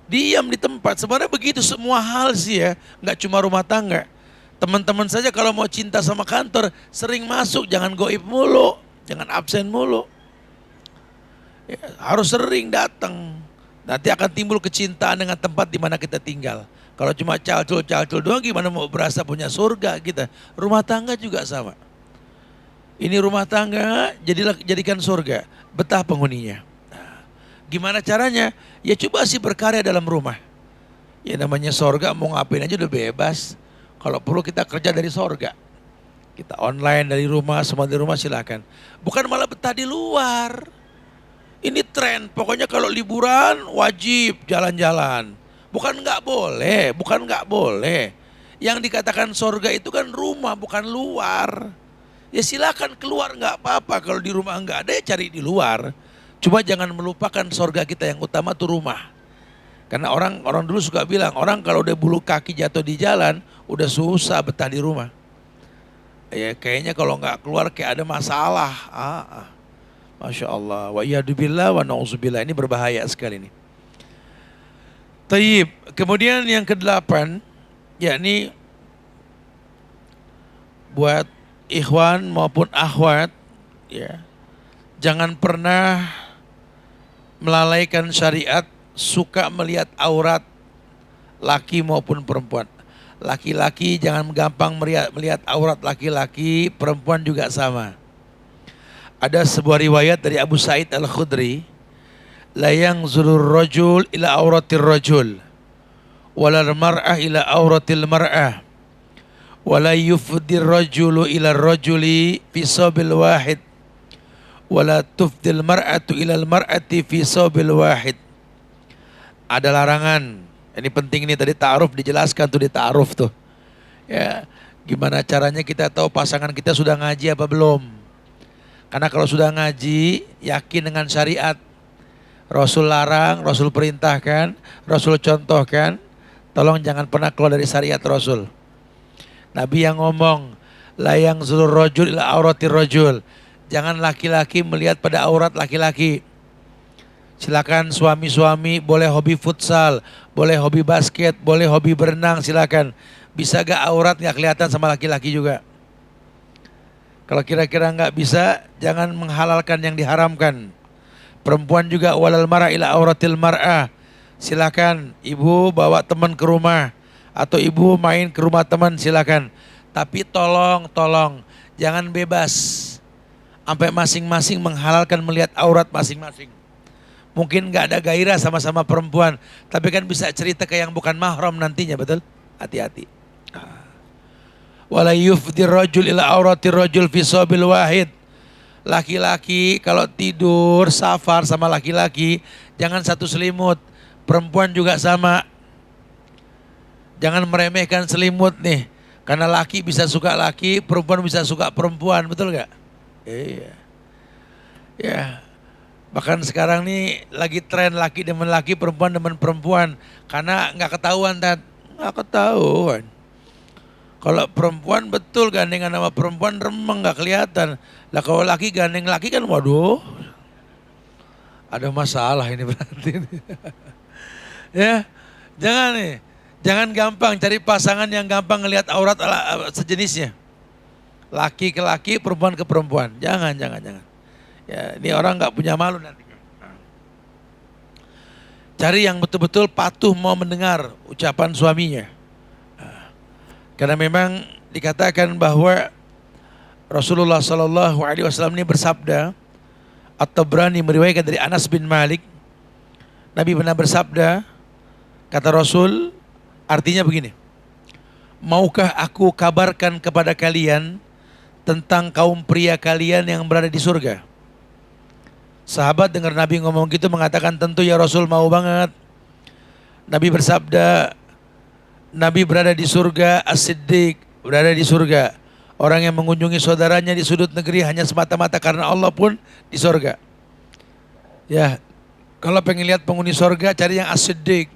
diam di tempat. Sebenarnya begitu semua hal sih ya, nggak cuma rumah tangga. Teman-teman saja kalau mau cinta sama kantor, sering masuk, jangan goib mulu, jangan absen mulu. Ya, harus sering datang. Nanti akan timbul kecintaan dengan tempat di mana kita tinggal. Kalau cuma calcul doang, gimana mau berasa punya surga kita? Rumah tangga juga sama. Ini rumah tangga, jadikan surga, betah penghuninya. Nah, gimana caranya? Ya coba sih berkarya dalam rumah. Ya namanya surga, mau ngapain aja udah bebas. Kalau perlu kita kerja dari surga. Kita online dari rumah, semua dari rumah silakan. Bukan malah betah di luar. Ini tren, pokoknya kalau liburan wajib jalan-jalan. Bukan nggak boleh. Yang dikatakan surga itu kan rumah, bukan luar. Ya silakan keluar, nggak apa-apa. Kalau di rumah nggak ada, ya cari di luar. Cuma jangan melupakan surga kita yang utama tuh rumah. Karena orang dulu suka bilang, orang kalau udah bulu kaki jatuh di jalan, udah susah betah di rumah. Ya kayaknya kalau nggak keluar kayak ada masalah. Masya Allah. Wa iyyadubillah wa na'udzubillah. Ini berbahaya sekali ini. Tayyib. Kemudian yang ke-8, yakni buat ikhwan maupun akhwat, ya, jangan pernah melalaikan syariat, suka melihat aurat laki maupun perempuan. Laki-laki jangan gampang melihat aurat laki-laki, perempuan juga sama. Ada sebuah riwayat dari Abu Sa'id Al-Khudri, la yanzurur rajul ila auratir rajul walal mar'ah ila auratil mar'ah wala yufdir rajulu ila rajuli fi sabil wahid wala tufdil mar'atu ila mar'ati fi sabil wahid. Ada larangan. Ini penting, ini tadi ta'aruf dijelaskan tuh, di ta'aruf tuh. Ya, gimana caranya kita tahu pasangan kita sudah ngaji apa belum? Karena kalau sudah ngaji, yakin dengan syariat. Rasul larang, Rasul perintahkan, Rasul contohkan. Tolong jangan pernah keluar dari syariat Rasul. Nabi yang ngomong, la yanzurur rajul ila auratir rajul. Jangan laki-laki melihat pada aurat laki-laki. Silakan suami-suami boleh hobi futsal, boleh hobi basket, boleh hobi berenang, silakan. Bisa gak aurat gak kelihatan sama laki-laki juga? Kalau kira-kira gak bisa, jangan menghalalkan yang diharamkan. Perempuan juga walal mar'a ila auratil mar'ah. Silakan ibu bawa teman ke rumah atau ibu main ke rumah teman, silakan. Tapi tolong jangan bebas sampai masing-masing menghalalkan melihat aurat masing-masing. Mungkin gak ada gairah sama-sama perempuan, tapi kan bisa cerita ke yang bukan mahram nantinya, betul? Hati-hati. Wala yufdir rajul ila auratir rajul fi sabil wahid. Laki-laki kalau tidur safar sama laki-laki, jangan satu selimut. Perempuan juga sama. Jangan meremehkan selimut nih. Karena laki bisa suka laki, perempuan bisa suka perempuan, betul gak? Iya. Ya. Bahkan sekarang nih lagi tren laki demen laki, perempuan demen perempuan. Karena nggak ketahuan, nggak ketahuan. Kalau perempuan betul gandengan sama perempuan remeng nggak kelihatan. Lah kalau laki gandeng laki kan, waduh, ada masalah ini berarti. Ya, jangan gampang cari pasangan yang gampang ngelihat aurat sejenisnya. Laki ke laki, perempuan ke perempuan. Jangan. Ya, ini orang nggak punya malu nanti. Cari yang betul-betul patuh mau mendengar ucapan suaminya. Karena memang dikatakan bahwa Rasulullah SAW ini bersabda, At-Tabrani meriwayatkan dari Anas bin Malik, Nabi pernah bersabda, kata Rasul, artinya begini, maukah aku kabarkan kepada kalian tentang kaum pria kalian yang berada di surga? Sahabat dengar Nabi ngomong gitu mengatakan, tentu ya Rasul, mau banget. Nabi bersabda, Nabi berada di surga, As-Siddiq berada di surga. Orang yang mengunjungi saudaranya di sudut negeri hanya semata-mata karena Allah pun di surga. Ya, kalau pengen lihat penghuni surga, cari yang As-Siddiq.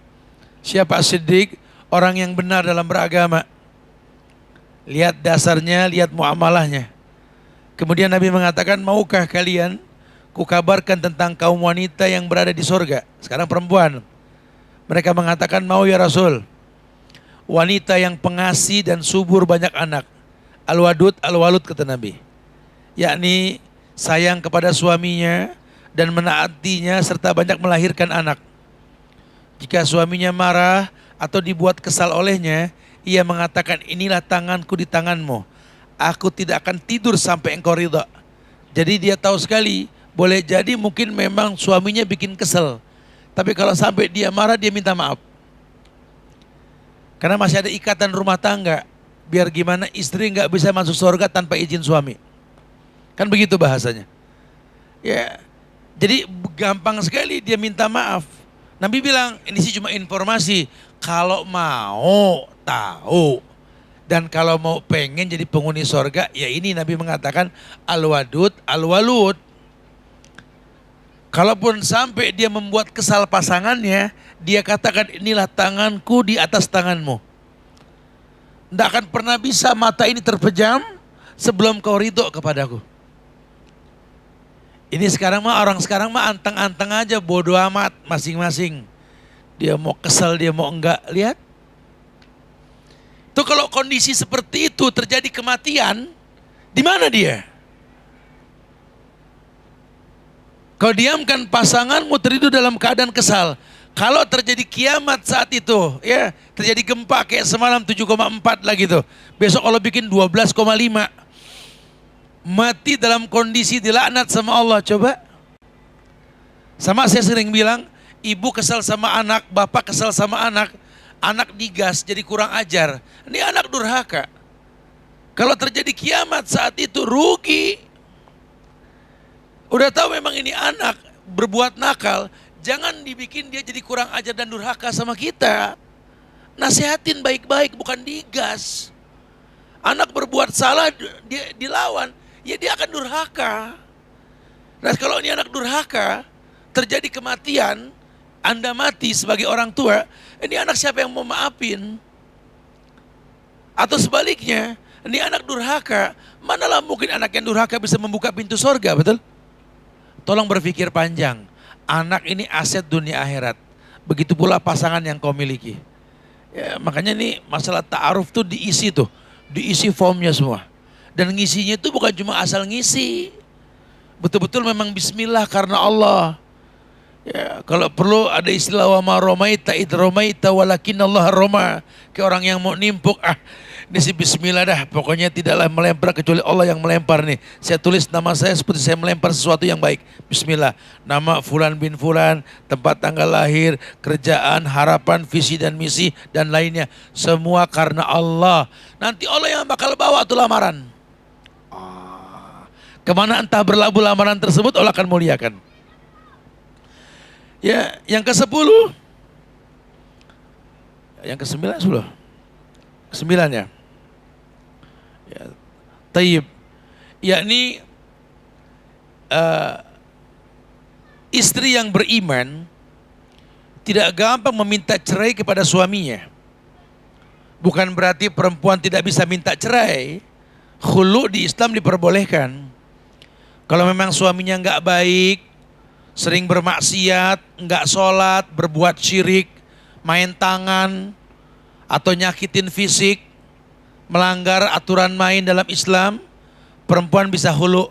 Siapa As-Siddiq? Orang yang benar dalam beragama. Lihat dasarnya, lihat muamalahnya. Kemudian Nabi mengatakan, maukah kalian kukabarkan tentang kaum wanita yang berada di sorga? Sekarang perempuan. Mereka mengatakan, mau ya Rasul. Wanita yang pengasih dan subur banyak anak. Al-wadud, al-walud kata Nabi. Yakni sayang kepada suaminya dan menaatinya serta banyak melahirkan anak. Jika suaminya marah atau dibuat kesal olehnya, ia mengatakan, inilah tanganku di tanganmu. Aku tidak akan tidur sampai engkau ridha. Jadi dia tahu sekali, boleh jadi mungkin memang suaminya bikin kesel. Tapi kalau sampai dia marah, dia minta maaf. Karena masih ada ikatan rumah tangga. Biar gimana istri nggak bisa masuk surga tanpa izin suami. Kan begitu bahasanya. Ya, jadi gampang sekali dia minta maaf. Nabi bilang, ini sih cuma informasi. Kalau mau tahu dan kalau mau pengen jadi penghuni sorga, ya ini Nabi mengatakan al-wadud, al-walud. Kalaupun sampai dia membuat kesal pasangannya, dia katakan inilah tanganku di atas tanganmu. Tidak akan pernah bisa mata ini terpejam sebelum kau ridho kepadaku. Ini sekarang mah orang sekarang mah anteng-anteng aja, bodoh amat masing-masing. Dia mau kesal, dia mau enggak, lihat. Tuh kalau kondisi seperti itu terjadi kematian, di mana dia? Kau diamkan pasanganmu terhidup dalam keadaan kesal. Kalau terjadi kiamat saat itu, ya terjadi gempa kayak semalam 7,4 lah gitu. Besok kalau bikin 12,5. Mati dalam kondisi dilaknat sama Allah, coba. Sama saya sering bilang, ibu kesal sama anak, bapak kesal sama anak. Anak digas jadi kurang ajar. Ini anak durhaka. Kalau terjadi kiamat saat itu rugi. Udah tahu memang ini anak berbuat nakal, jangan dibikin dia jadi kurang ajar dan durhaka sama kita. Nasihatin baik-baik, bukan digas. Anak berbuat salah, dia dilawan, ya dia akan durhaka. Nah kalau ini anak durhaka, terjadi kematian, Anda mati sebagai orang tua, ini anak siapa yang mau maafin? Atau sebaliknya, ini anak durhaka, manalah mungkin anak yang durhaka bisa membuka pintu sorga, betul? Tolong berpikir panjang, anak ini aset dunia akhirat. Begitu pula pasangan yang kau miliki. Ya, makanya nih masalah ta'aruf tuh diisi formnya semua. Dan ngisinya itu bukan cuma asal ngisi. Betul-betul memang bismillah karena Allah. Ya, kalau perlu ada istilah wa ma romaita id romaita walakin Allah roma. Kayak orang yang mau nimpuk, ini sih bismillah dah, pokoknya tidaklah melempar kecuali Allah yang melempar nih. Saya tulis nama saya seperti saya melempar sesuatu yang baik. Bismillah. Nama fulan bin fulan, tempat tanggal lahir, kerjaan, harapan, visi dan misi dan lainnya. Semua karena Allah. Nanti Allah yang bakal bawa tuh lamaran. Kemana entah berlabuh lamaran tersebut, Allah akan muliakan. Ya, yang ke-10. Yang ke-9 sudah. 9 ya. Ya. Tayyib. Yakni istri yang beriman tidak gampang meminta cerai kepada suaminya. Bukan berarti perempuan tidak bisa minta cerai. Khulu di Islam diperbolehkan. Kalau memang suaminya enggak baik, sering bermaksiat, enggak sholat, berbuat syirik, main tangan, atau nyakitin fisik, melanggar aturan main dalam Islam, perempuan bisa hulu.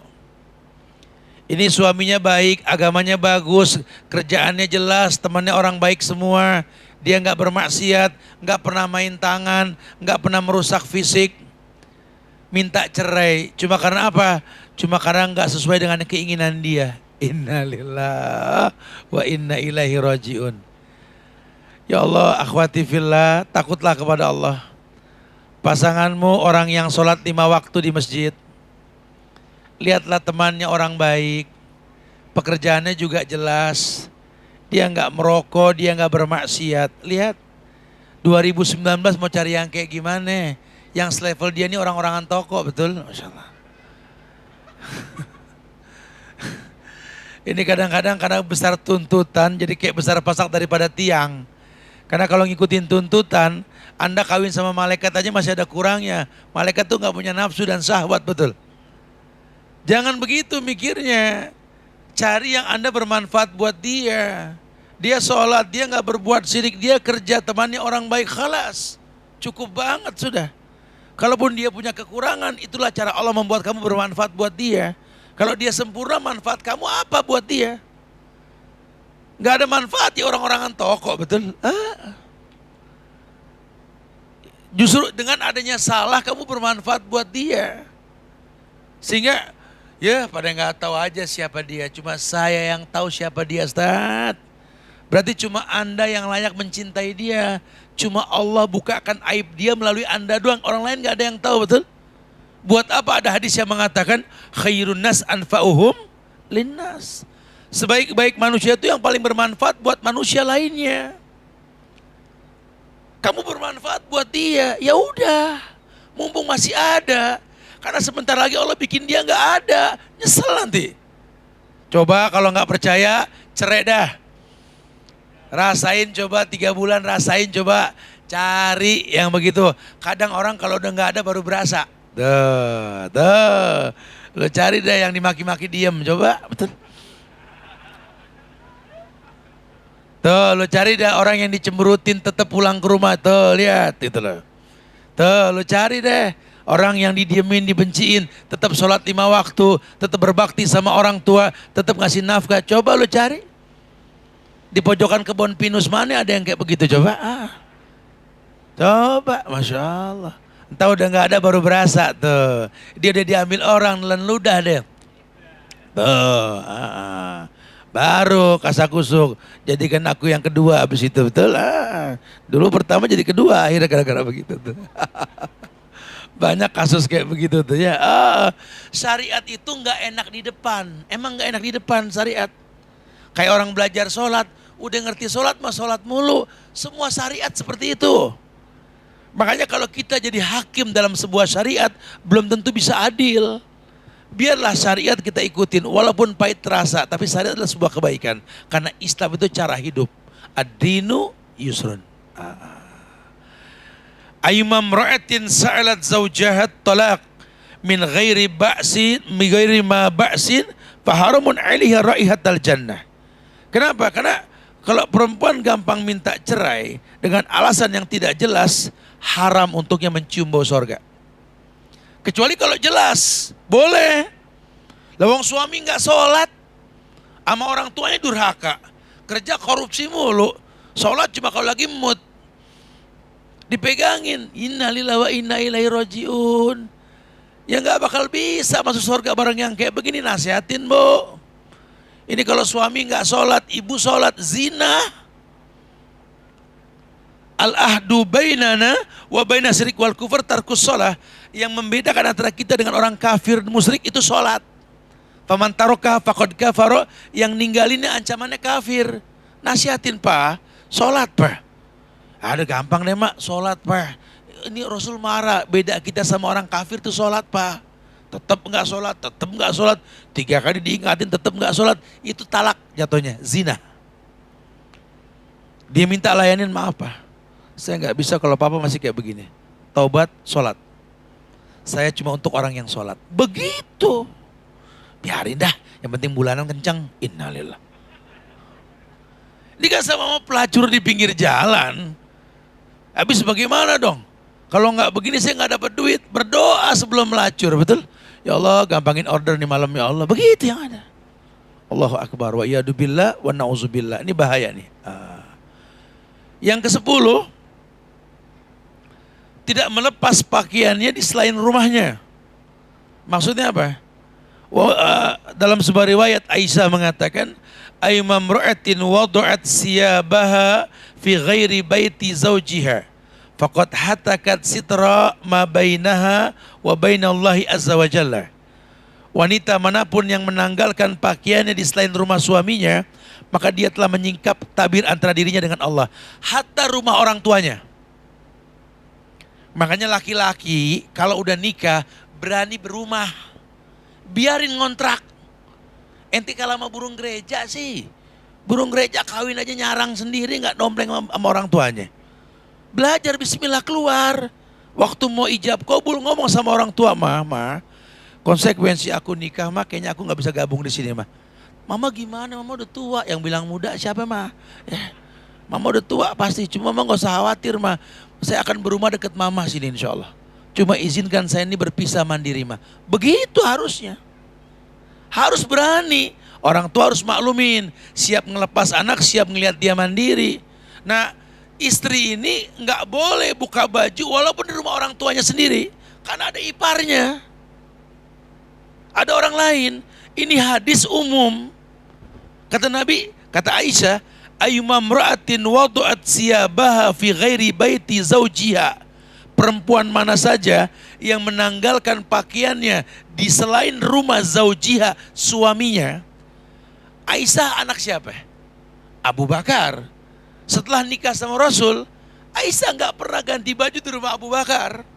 Ini suaminya baik, agamanya bagus, kerjaannya jelas, temannya orang baik semua, dia enggak bermaksiat, enggak pernah main tangan, enggak pernah merusak fisik, minta cerai. Cuma karena apa? Cuma karena enggak sesuai dengan keinginan dia. Innalillahi wa inna ilaihi rajiun. Ya Allah, akhwati fillah, takutlah kepada Allah. Pasanganmu orang yang sholat 5 waktu di masjid. Lihatlah temannya orang baik, pekerjaannya juga jelas. Dia nggak merokok, dia nggak bermaksiat. Lihat, 2019 mau cari yang kayak gimana? Yang selevel dia ini orang-orangan toko, betul? Masya Allah. Ini kadang-kadang karena besar tuntutan, jadi kayak besar pasak daripada tiang. Karena kalau ngikutin tuntutan, Anda kawin sama malaikat aja masih ada kurangnya. Malaikat tuh nggak punya nafsu dan syahwat, betul. Jangan begitu mikirnya. Cari yang Anda bermanfaat buat dia. Dia sholat, dia nggak berbuat syirik, dia kerja, temannya orang baik, khalas. Cukup banget sudah. Kalaupun dia punya kekurangan, itulah cara Allah membuat kamu bermanfaat buat dia. Kalau dia sempurna, manfaat kamu apa buat dia? Nggak ada manfaat ya orang-orangan toko, betul? Justru dengan adanya salah, kamu bermanfaat buat dia. Sehingga, ya pada nggak tahu aja siapa dia. Cuma saya yang tahu siapa dia, Ustaz. Berarti cuma Anda yang layak mencintai dia. Cuma Allah bukakan aib dia melalui Anda doang. Orang lain gak ada yang tahu, betul? Buat apa ada hadis yang mengatakan khairun nas anfa'uhum linnas. Sebaik-baik manusia itu yang paling bermanfaat buat manusia lainnya. Kamu bermanfaat buat dia, ya udah. Mumpung masih ada. Karena sebentar lagi Allah bikin dia gak ada. Nyesel nanti. Coba kalau gak percaya, cerai dah. Rasain coba 3 bulan, rasain coba. Cari yang begitu. Kadang orang kalau udah gak ada baru berasa. Tuh. Lo cari deh yang dimaki-maki diem, coba. Betul. Tuh, lo cari deh orang yang dicemberutin tetap pulang ke rumah. Tuh, lihat itu loh. Tuh, lo cari deh orang yang didiemin, dibenciin, tetap sholat 5 waktu, tetap berbakti sama orang tua, tetap ngasih nafkah. Coba lo cari. Di pojokan kebun pinus mana ada yang kayak begitu, coba. Coba, Masya Allah. Entah udah gak ada baru berasa tuh. Dia udah diambil orang, nelan ludah deh. Tuh, baru kasakusuk. Jadikan aku yang kedua abis itu, betul. Dulu pertama jadi kedua, akhirnya gara-gara begitu tuh. Banyak kasus kayak begitu tuh ya. Syariat itu gak enak di depan. Emang gak enak di depan syariat. Kayak orang belajar sholat, udah ngerti sholat mah sholat mulu. Semua syariat seperti itu. Makanya kalau kita jadi hakim dalam sebuah syariat, belum tentu bisa adil. Biarlah syariat kita ikutin, walaupun pahit terasa, tapi syariat adalah sebuah kebaikan. Karena Islam itu cara hidup. Ad-dinu yusrun. Ayyumam ra'atin sa'alat zawjahat talaq min ghairi ba'sin, min ghairi ma ba'sin, faharamun alaiha raihatal jannah. Kenapa? Karena kalau perempuan gampang minta cerai dengan alasan yang tidak jelas, haram untuknya mencium bau sorga. Kecuali kalau jelas, boleh. Lawang suami nggak sholat, sama orang tuanya durhaka, kerja korupsi mulu, sholat cuma kalau lagi mood, dipegangin, innalillahi wa inna ilaihi rajiun. Ya nggak bakal bisa masuk surga bareng yang kayak begini, nasihatin bu. Ini kalau suami nggak sholat, ibu sholat, zina. Al-ahdu bainana wa baina syirik wal kufur tarkus sholah. Yang membedakan antara kita dengan orang kafir dan musyrik itu sholat. Faman taroka faqad kafaro. Yang ninggalinnya ancamannya kafir. Nasihatin pak, sholat pak. Ada gampang deh mak, sholat pak. Ini Rasul marah, beda kita sama orang kafir tuh sholat pak. Tetap nggak sholat, 3 kali diingatin tetap nggak sholat, itu talak jatuhnya, zina. Dia minta layanin, maaf pak, saya nggak bisa kalau papa masih kayak begini. Taubat, sholat. Saya cuma untuk orang yang sholat. Begitu. Biarin dah, yang penting bulanan kencang. Innalillah. Ini kan sama pelacur di pinggir jalan. Habis bagaimana dong? Kalau nggak begini saya nggak dapat duit. Berdoa sebelum melacur, betul? Ya Allah, gampangin order nih malam ya Allah. Begitu yang ada. Allahu Akbar wa iyadu billah wa na'udzubillah. Ini bahaya nih. Yang ke-10, tidak melepas pakaiannya di selain rumahnya. Maksudnya apa? Dalam sebuah riwayat Aisyah mengatakan, ayyumam ra'atin wada'at siyabaha fi ghairi baiti zawjiha faqad hatakat sitra ma bainaha wa bainallahi azza wa jalla. Wanita manapun yang menanggalkan pakaiannya di selain rumah suaminya, maka dia telah menyingkap tabir antara dirinya dengan Allah, hatta rumah orang tuanya. Makanya laki-laki kalau udah nikah berani berumah, biarin ngontrak. Ente kalau mau burung gereja sih, Burung gereja kawin aja nyarang sendiri, nggak dompleng sama orang tuanya. Belajar bismillah keluar. Waktu mau ijab kabul ngomong sama orang tua, mama, konsekuensi aku nikah mah kayaknya aku nggak bisa gabung di sini mah. Mama gimana? Mama udah tua. Yang bilang muda siapa mah? Mama udah tua pasti. Cuma mama nggak usah khawatir mah. Saya akan berumah dekat mama sini insya Allah. Cuma izinkan saya ini berpisah mandiri mah. Begitu harusnya. Harus berani. Orang tua harus maklumin. Siap ngelepas anak, siap ngelihat dia mandiri. Nah, istri ini nggak boleh buka baju walaupun di rumah orang tuanya sendiri. Karena ada iparnya. Ada orang lain. Ini hadis umum. Kata Nabi, kata Aisyah, ayyuma imra'atin wadu'at siyabaha fi ghairi baiti zawjiha. Perempuan mana saja yang menanggalkan pakaiannya di selain rumah zaujiha, suaminya. Aisyah anak siapa? Abu Bakar. Setelah nikah sama Rasul, Aisyah nggak pernah ganti baju di rumah Abu Bakar.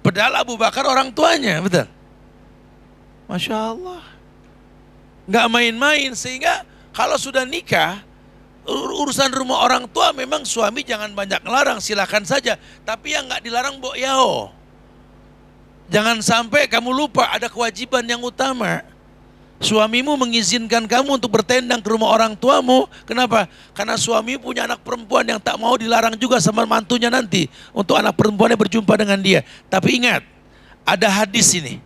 Padahal Abu Bakar orang tuanya, betul? Masya Allah. Nggak main-main, sehingga kalau sudah nikah, urusan rumah orang tua memang suami jangan banyak ngelarang, silakan saja. Tapi yang nggak dilarang mbok yao. Jangan sampai kamu lupa ada kewajiban yang utama. Suamimu mengizinkan kamu untuk bertendang ke rumah orang tuamu. Kenapa? Karena suami punya anak perempuan yang tak mau dilarang juga sama mantunya nanti. Untuk anak perempuannya berjumpa dengan dia. Tapi ingat, ada hadis ini.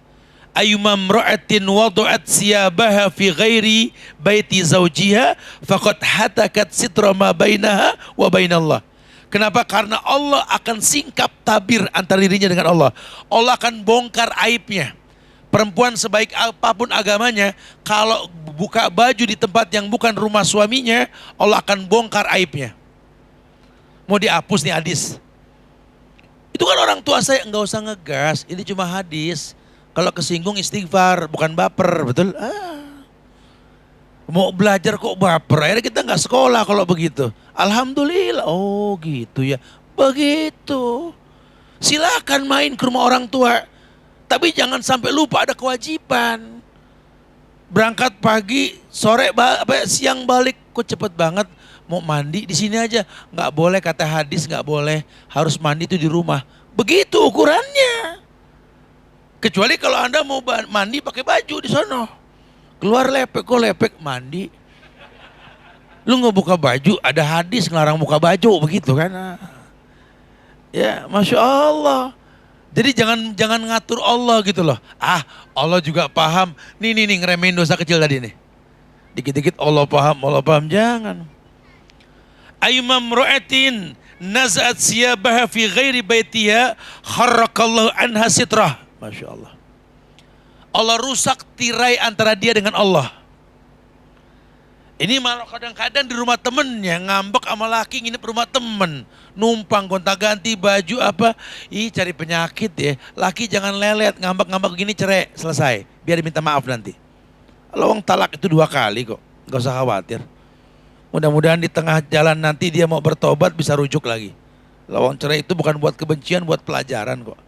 Ayyuma imra'atin wadu'at siyabaha fi ghairi baiti zawjiha faqad hatakat sitra ma bainaha wa bainallah. Kenapa? Karena Allah akan singkap tabir antara dirinya dengan Allah. Allah akan bongkar aibnya. Perempuan sebaik apapun agamanya, kalau buka baju di tempat yang bukan rumah suaminya, Allah akan bongkar aibnya. Mau dihapus nih hadis. Itu kan orang tua saya, enggak usah ngegas, ini cuma hadis. Kalau kesinggung istighfar, bukan baper, betul? Mau belajar kok baper, akhirnya kita nggak sekolah kalau begitu. Alhamdulillah, oh gitu ya, begitu. Silakan main ke rumah orang tua, tapi jangan sampai lupa ada kewajiban. Berangkat pagi, sore, siang balik, kok cepet banget. Mau mandi di sini aja, nggak boleh kata hadis, nggak boleh, harus mandi itu di rumah. Begitu ukurannya. Kecuali kalau Anda mau mandi pakai baju di sono. Keluar lepek, kok lepek mandi. Lu nggak buka baju, ada hadis ngelarang buka baju begitu kan. Ya, Masya Allah. Jadi jangan ngatur Allah gitu loh. Allah juga paham. Nih ngeremehin dosa kecil tadi nih. Dikit-dikit Allah paham, jangan. Ayyuma imra'atin naz'at siyabaha fi ghairi baitiha kharrakallahu anha sitrah. Masya Allah. Allah rusak tirai antara dia dengan Allah. Ini malah kadang-kadang di rumah temennya ngambek sama laki nginep rumah temen. Numpang gonta ganti baju apa. Cari penyakit ya. Laki jangan lelet, ngambek-ngambek gini cerai, selesai. Biar diminta maaf nanti. Lawang talak itu 2 kali kok. Gak usah khawatir. Mudah-mudahan di tengah jalan nanti dia mau bertobat bisa rujuk lagi. Lawang cerai itu bukan buat kebencian, buat pelajaran kok.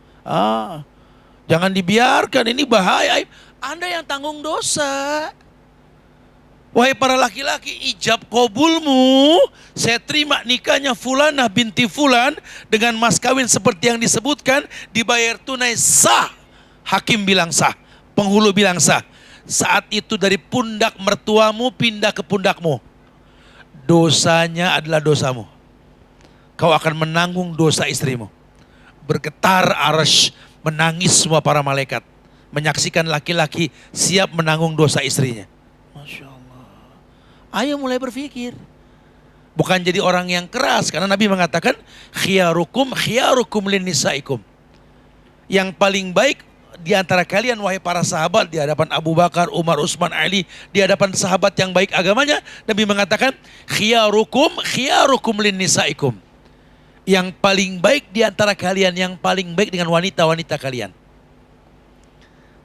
Jangan dibiarkan, ini bahaya. Anda yang tanggung dosa. Wahai para laki-laki, ijab kabulmu, saya terima nikahnya Fulanah binti Fulan dengan mas kawin seperti yang disebutkan, dibayar tunai sah. Hakim bilang sah, penghulu bilang sah. Saat itu dari pundak mertuamu pindah ke pundakmu. Dosanya adalah dosamu. Kau akan menanggung dosa istrimu. Bergetar arsy, menangis semua para malaikat. Menyaksikan laki-laki siap menanggung dosa istrinya. Masya Allah. Ayo mulai berpikir. Bukan jadi orang yang keras. Karena Nabi mengatakan, khiyarukum linisaikum. Yang paling baik di antara kalian wahai para sahabat, di hadapan Abu Bakar, Umar, Utsman, Ali, di hadapan sahabat yang baik agamanya, Nabi mengatakan, khiyarukum linisaikum. Yang paling baik di antara kalian, yang paling baik dengan wanita-wanita kalian.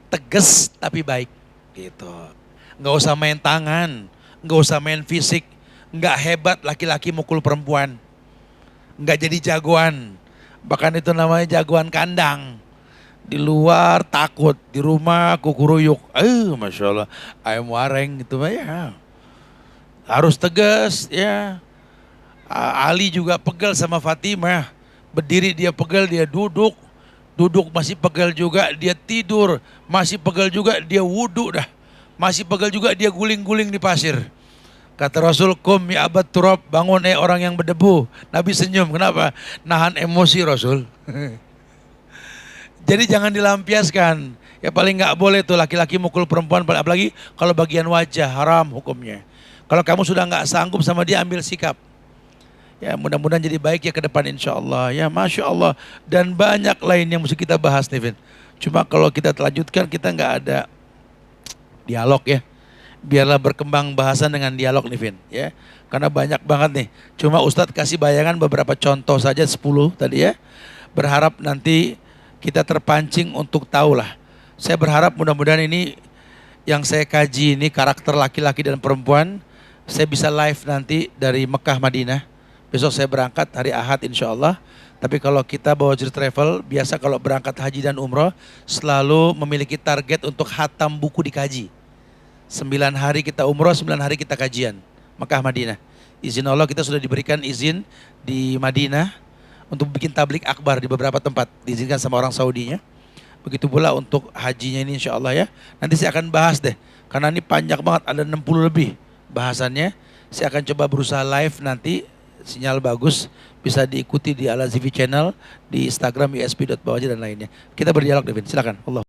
Tegas tapi baik. Gitu. Nggak usah main tangan, nggak usah main fisik. Nggak hebat laki-laki mukul perempuan. Nggak jadi jagoan. Bahkan itu namanya jagoan kandang. Di luar takut, di rumah kukuruyuk. Masya Allah, ayam wareng gitu ya. Harus tegas ya. Ali juga pegal sama Fatimah. Berdiri dia pegal, dia duduk. Duduk masih pegal juga, dia tidur. Masih pegal juga, dia wudhu dah. Masih pegal juga, dia guling-guling di pasir. Kata Rasul, kum ya abad turab, bangun orang yang berdebu. Nabi senyum, kenapa? Nahan emosi Rasul. Jadi jangan dilampiaskan. Ya paling nggak boleh tuh laki-laki mukul perempuan, apalagi kalau bagian wajah, haram hukumnya. Kalau kamu sudah nggak sanggup sama dia, ambil sikap. Ya mudah-mudahan jadi baik ya ke depan insya Allah. Ya Masya Allah. Dan banyak lain yang mesti kita bahas nih Vin. Cuma kalau kita lanjutkan kita nggak ada dialog ya. Biarlah berkembang bahasan dengan dialog nih Vin. Ya. Karena banyak banget nih. Cuma Ustadz kasih bayangan beberapa contoh saja 10 tadi ya. Berharap nanti kita terpancing untuk tahu lah. Saya berharap mudah-mudahan ini yang saya kaji ini karakter laki-laki dan perempuan. Saya bisa live nanti dari Mekah Madinah. Besok saya berangkat hari Ahad insya Allah. Tapi kalau kita bawa Jir Travel, biasa kalau berangkat haji dan umroh selalu memiliki target untuk hatam buku dikaji. 9 hari kita umroh, 9 hari kita kajian. Mekah Madinah. Izin Allah kita sudah diberikan izin di Madinah untuk bikin tablik akbar di beberapa tempat. Diizinkan sama orang Saudinya. Begitu pula untuk hajinya ini insya Allah ya. Nanti saya akan bahas deh. Karena ini panjang banget, ada 60 lebih bahasannya. Saya akan coba berusaha live nanti. Sinyal bagus, bisa diikuti di Al-Azifi Channel, di Instagram usp.bawaja dan lainnya. Kita berdialog Devin, silakan. Allah.